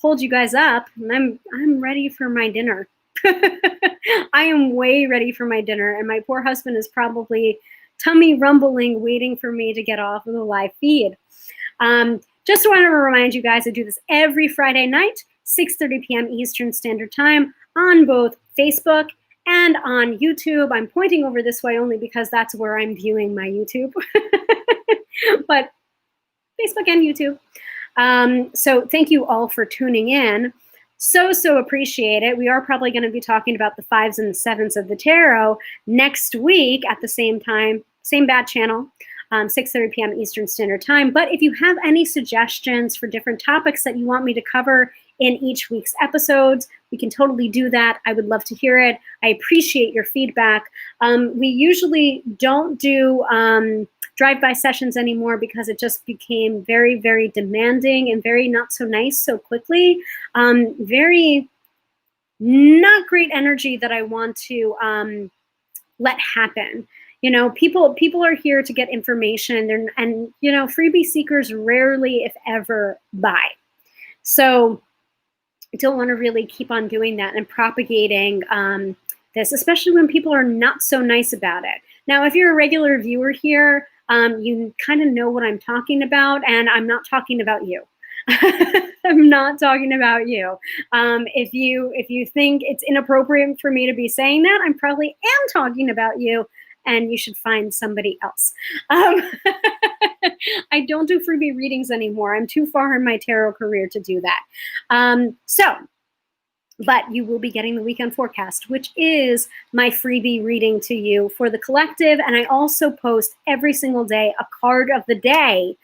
hold you guys up. And I'm ready for my dinner. I am way ready for my dinner, and my poor husband is probably tummy rumbling, waiting for me to get off of the live feed. Just want to remind you guys, I do this every Friday night, 6:30 p.m. Eastern Standard Time on both Facebook and on YouTube. I'm pointing over this way only because that's where I'm viewing my YouTube. But Facebook and YouTube. So thank you all for tuning in. So appreciate it. We are probably going to be talking about the 5s and 7s of the tarot next week at the same time, same bat channel, 6:30 p.m. Eastern Standard Time. But if you have any suggestions for different topics that you want me to cover in each week's episodes, we can totally do that. I would love to hear it. I appreciate your feedback. We usually don't do drive-by sessions anymore because it just became very, very demanding and very not so nice so quickly. Very not great energy that I want to let happen. You know, people are here to get information, and you know, freebie seekers rarely, if ever, buy. So I don't want to really keep on doing that and propagating this, especially when people are not so nice about it. Now, if you're a regular viewer here, you kind of know what I'm talking about, and I'm not talking about you. I'm not talking about you. If you think it's inappropriate for me to be saying that, I probably am talking about you, and you should find somebody else. I don't do freebie readings anymore. I'm too far in my tarot career to do that. But you will be getting the weekend forecast, which is my freebie reading to you for the collective. And I also post every single day a card of the day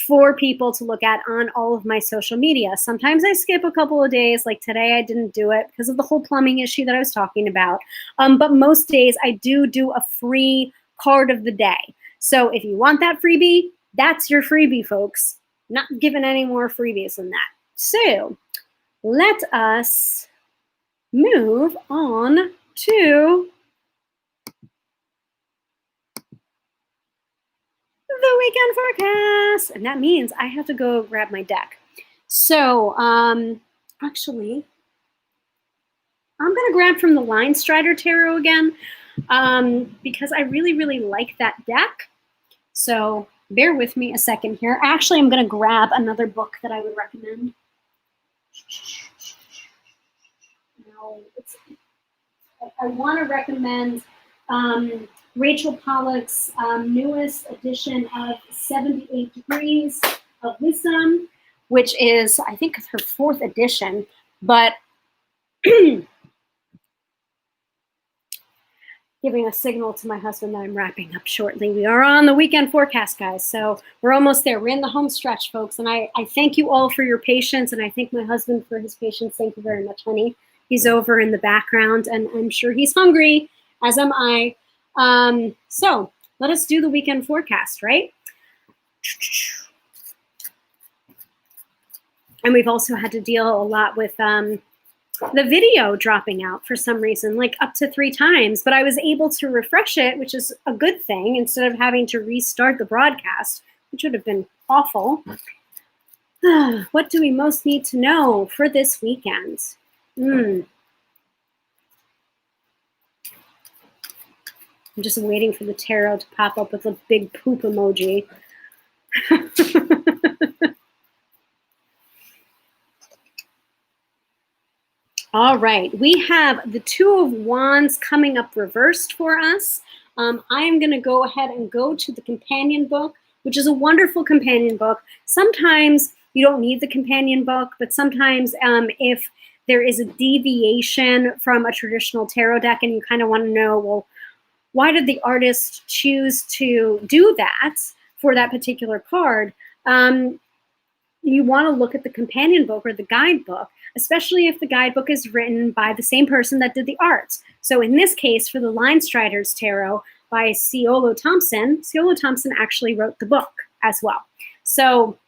for people to look at on all of my social media. Sometimes I skip a couple of days, like today I didn't do it because of the whole plumbing issue that I was talking about. But most days I do a free card of the day. So if you want that freebie, that's your freebie, folks. Not giving any more freebies than that. So let us move on to the weekend forecast. And that means I have to go grab my deck. So actually, I'm going to grab from the Line Strider Tarot again because I really, really like that deck. So bear with me a second here. Actually, I'm going to grab another book that I would recommend. No, I want to recommend Rachel Pollack's newest edition of 78 Degrees of Wisdom, which is, I think, her 4th edition, but giving a signal to my husband that I'm wrapping up shortly. We are on the weekend forecast, guys, so we're almost there. We're in the home stretch, folks, and I thank you all for your patience, and I thank my husband for his patience. Thank you very much, honey. He's over in the background, and I'm sure he's hungry, as am I. So let us do the weekend forecast, right? And we've also had to deal a lot with the video dropping out for some reason, like up to 3 times, but I was able to refresh it, which is a good thing, instead of having to restart the broadcast, which would have been awful. What do we most need to know for this weekend? I'm just waiting for the tarot to pop up with a big poop emoji. All right, we have the 2 of Wands coming up reversed for us. I am going to go ahead and go to the companion book, which is a wonderful companion book. Sometimes you don't need the companion book, but sometimes if there is a deviation from a traditional tarot deck and you kind of want to know, well, why did the artist choose to do that for that particular card? You want to look at the companion book or the guidebook, especially if the guidebook is written by the same person that did the art. So in this case, for the Line Striders Tarot by Ciolo Thompson actually wrote the book as well. So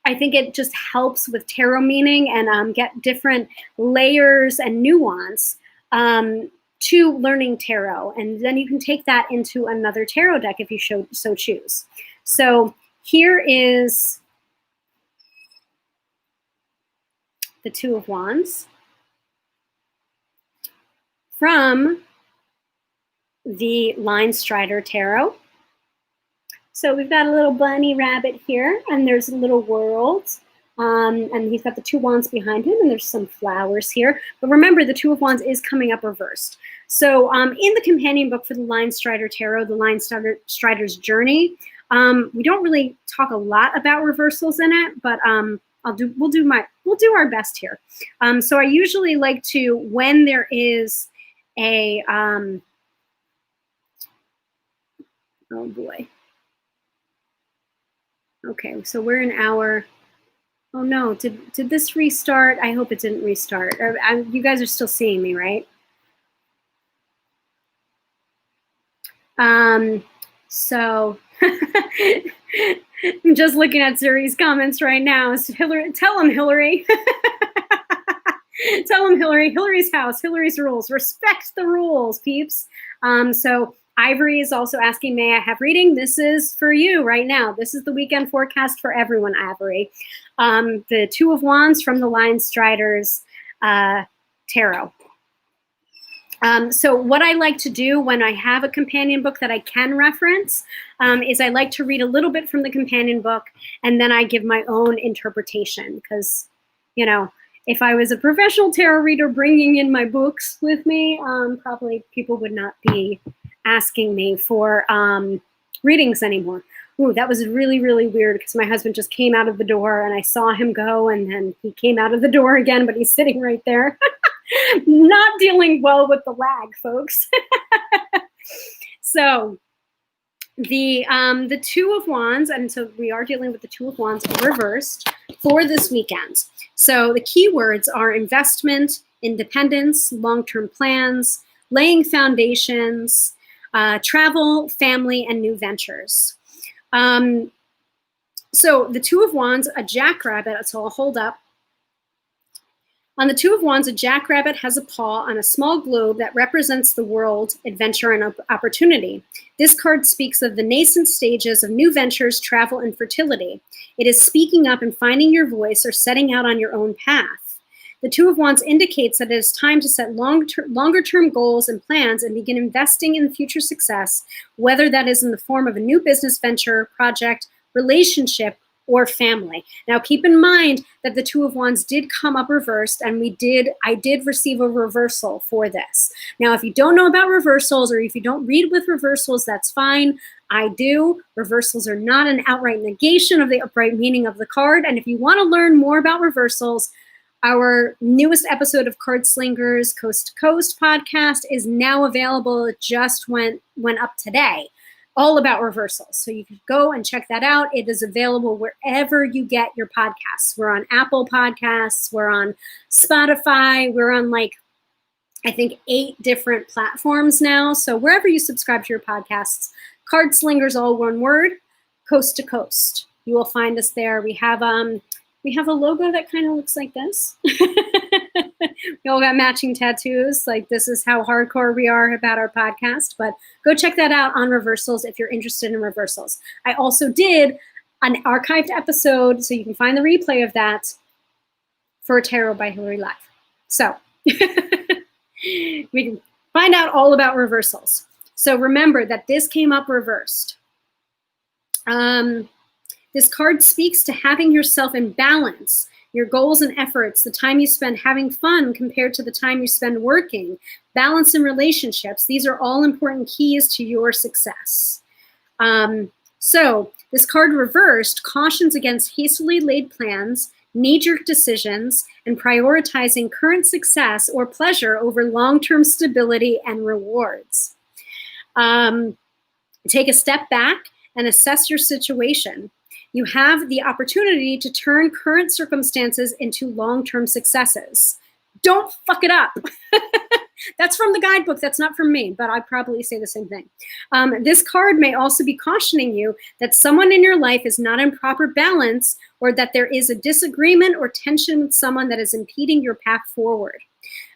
I think it just helps with tarot meaning and get different layers and nuance to learning tarot. And then you can take that into another tarot deck if you so choose. So here is the 2 of Wands from the Line Strider Tarot. So we've got a little bunny rabbit here, and there's a little world, and he's got the 2 wands behind him, and there's some flowers here. But remember, the 2 of Wands is coming up reversed. So in the companion book for the Line Strider Tarot, the Line Strider's Journey, we don't really talk a lot about reversals in it, but we'll do our best here. So I usually like to, when there is a, oh boy. Okay, so we're in our, oh no, did this restart? I hope it didn't restart. You guys are still seeing me, right? So I'm just looking at Zuri's comments right now. So Hilary, tell him, Hilary. Tell him, Hilary. Hilary's house, Hilary's rules. Respect the rules, peeps. So Ivory is also asking, may I have reading? This is for you right now. This is the weekend forecast for everyone, Ivory. The 2 of Wands from the Line Striders Tarot. So what I like to do when I have a companion book that I can reference is I like to read a little bit from the companion book, and then I give my own interpretation, because, you know, if I was a professional tarot reader bringing in my books with me, probably people would not be asking me for readings anymore. Ooh, that was really, really weird, because my husband just came out of the door and I saw him go, and then he came out of the door again, but he's sitting right there. Not dealing well with the lag, folks. So the 2 of Wands, and so we are dealing with the 2 of Wands reversed for this weekend. So the keywords are investment, independence, long-term plans, laying foundations, travel, family, and new ventures. So the 2 of Wands, a jackrabbit, so I'll hold up. On the 2 of Wands, a jackrabbit has a paw on a small globe that represents the world, adventure, and opportunity. This card speaks of the nascent stages of new ventures, travel, and fertility. It is speaking up and finding your voice or setting out on your own path. The 2 of Wands indicates that it is time to set longer-term goals and plans and begin investing in future success, whether that is in the form of a new business venture, project, relationship, or family. Now, keep in mind that the Two of Wands did come up reversed, and I did receive a reversal for this. Now, if you don't know about reversals, or if you don't read with reversals, that's fine. I do. Reversals are not an outright negation of the upright meaning of the card. And if you want to learn more about reversals, our newest episode of Card Slingers Coast to Coast podcast is now available. It just went up today, all about reversals. So you can go and check that out. It is available wherever you get your podcasts. We're on Apple Podcasts. We're on Spotify. We're on I think 8 different platforms now. So wherever you subscribe to your podcasts, Card Slingers, all one word, Coast to Coast. You will find us there. We have a logo that kind of looks like this. We all got matching tattoos. This is how hardcore we are about our podcast. But go check that out on reversals if you're interested in reversals. I also did an archived episode, so you can find the replay of that, for Tarot by Hilary Live. So we can find out all about reversals. So remember that this came up reversed. This card speaks to having yourself in balance, your goals and efforts, the time you spend having fun compared to the time you spend working, balance in relationships. These are all important keys to your success. So this card reversed cautions against hastily laid plans, knee-jerk decisions, and prioritizing current success or pleasure over long-term stability and rewards. Take a step back and assess your situation. You have the opportunity to turn current circumstances into long-term successes. Don't fuck it up. That's from the guidebook. That's not from me, but I'd probably say the same thing. This card may also be cautioning you that someone in your life is not in proper balance, or that there is a disagreement or tension with someone that is impeding your path forward.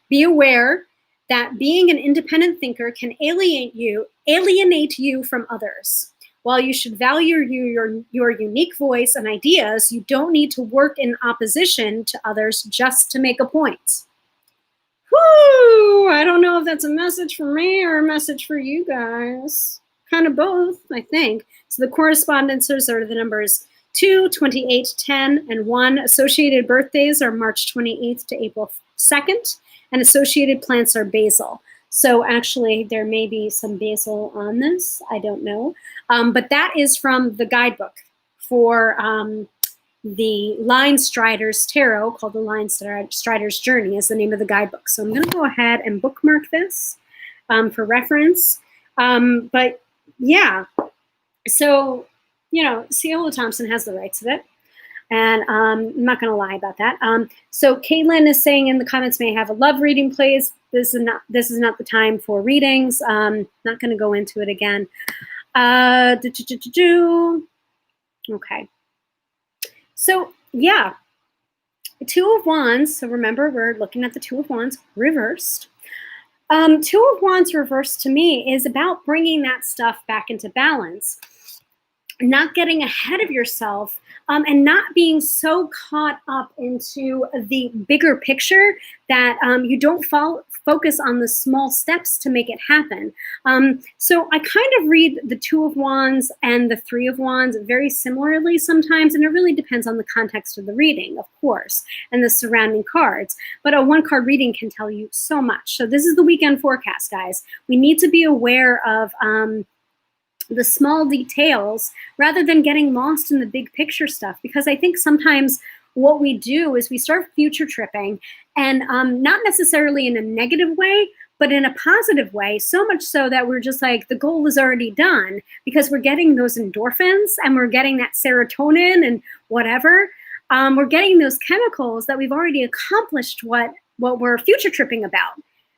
Be aware that being an independent thinker can alienate you from others. While you should value your unique voice and ideas, you don't need to work in opposition to others just to make a point. Whoo! I don't know if that's a message for me or a message for you guys. Kind of both, I think. So the correspondences are the numbers 2, 28, 10, and 1. Associated birthdays are March 28th to April 2nd, and associated plants are basil. So actually, there may be some basil on this. I don't know. But that is from the guidebook for the Line Strider's Tarot, called the Line Strider's Journey is the name of the guidebook. So I'm going to go ahead and bookmark this for reference. But yeah, so, Ciola Thompson has the rights of it. And I'm not going to lie about that. So Caitlin is saying in the comments, may have a love reading, please. This is not the time for readings. Not going to go into it again. Okay. So yeah, Two of Wands. So remember, we're looking at the Two of Wands reversed. Two of Wands reversed to me is about bringing that stuff back into balance, not getting ahead of yourself, and not being so caught up into the bigger picture that you don't focus on the small steps to make it happen. So I kind of read the Two of Wands and the Three of Wands very similarly sometimes, and it really depends on the context of the reading, of course, and the surrounding cards. But a one-card reading can tell you so much. So this is the weekend forecast, guys. We need to be aware of the small details rather than getting lost in the big picture stuff, because I think sometimes what we do is we start future tripping, and not necessarily in a negative way, but in a positive way, so much so that we're just like, the goal is already done, because we're getting those endorphins and we're getting that serotonin and whatever. We're getting those chemicals that we've already accomplished what we're future tripping about,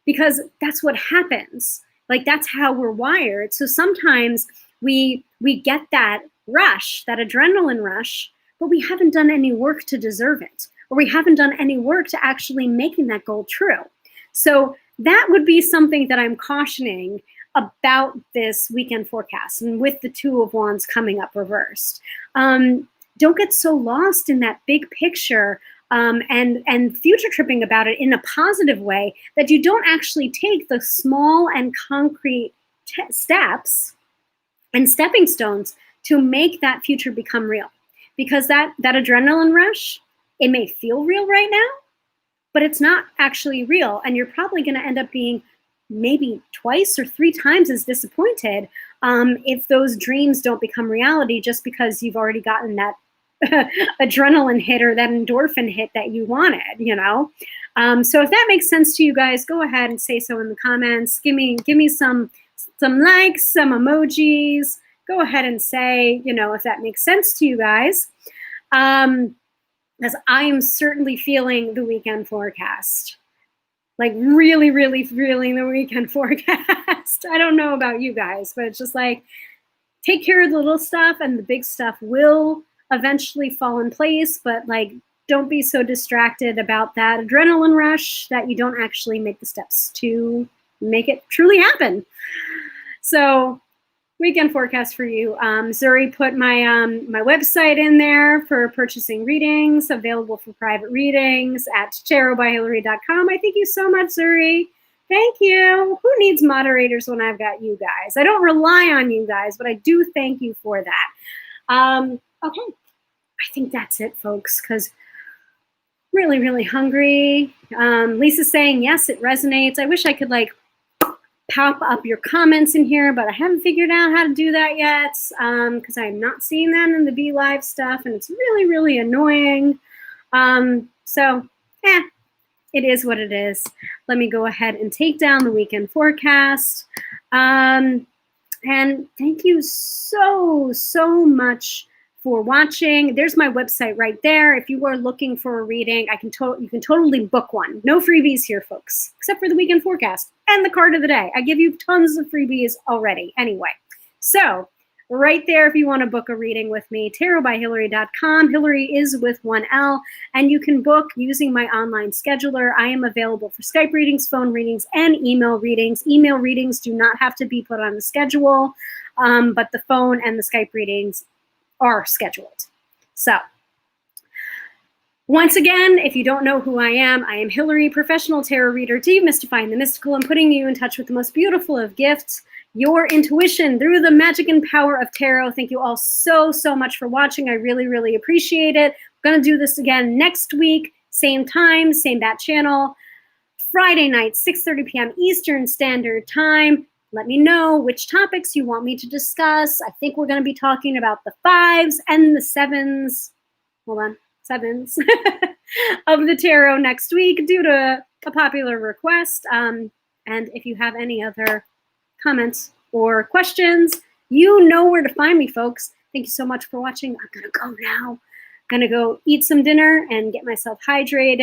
because that's what happens. That's how we're wired. So sometimes we get that rush, that adrenaline rush, but we haven't done any work to deserve it, or we haven't done any work to actually making that goal true. So that would be something that I'm cautioning about this weekend forecast, and with the Two of Wands coming up reversed. Don't get so lost in that big picture and future tripping about it in a positive way that you don't actually take the small and concrete steps and stepping stones to make that future become real. because that adrenaline rush, it may feel real right now, but it's not actually real. And you're probably going to end up being maybe twice or 3 times as disappointed if those dreams don't become reality, just because you've already gotten that adrenaline hit or that endorphin hit that you wanted, you know? So if that makes sense to you guys, go ahead and say so in the comments. Give me some likes, some emojis. Go ahead and say, you know, if that makes sense to you guys. As I am certainly feeling the weekend forecast. Like really, really feeling the weekend forecast. I don't know about you guys, but it's just like, take care of the little stuff and the big stuff will eventually fall in place, but like, don't be so distracted about that adrenaline rush that you don't actually make the steps to make it truly happen. So weekend forecast for you. Zuri put my my website in there for purchasing readings, available for private readings at tarotbyhilary.com. I thank you so much, Zuri. Thank you. Who needs moderators when I've got you guys? I don't rely on you guys, but I do thank you for that. Okay, I think that's it, folks, because really, really hungry. Lisa's saying, yes, it resonates. I wish I could like pop up your comments in here, but I haven't figured out how to do that yet because I'm not seeing that in the Be Live stuff, and it's really, really annoying. It is what it is. Let me go ahead and take down the weekend forecast. And thank you so, so much for watching. There's my website right there. If you are looking for a reading, you can totally book one. No freebies here, folks, except for the weekend forecast and the card of the day. I give you tons of freebies already anyway. So right there, if you want to book a reading with me, tarotbyhilary.com. Hilary is with 1 L, and you can book using my online scheduler. I am available for Skype readings, phone readings, and email readings. Email readings do not have to be put on the schedule, but the phone and the Skype readings are scheduled. So once again, if you don't know who I am Hilary, professional tarot reader, demystifying the mystical and putting you in touch with the most beautiful of gifts, your intuition through the magic and power of tarot. Thank you all so, so much for watching. I really, really appreciate it. I'm going to do this again next week, same time, same bat channel, Friday night, 6:30 p.m. Eastern Standard Time. Let me know which topics you want me to discuss. I think we're going to be talking about the 5s and the 7s. Hold on, 7s of the tarot next week due to a popular request. And if you have any other comments or questions, you know where to find me, folks. Thank you so much for watching. I'm going to go now. I'm going to go eat some dinner and get myself hydrated.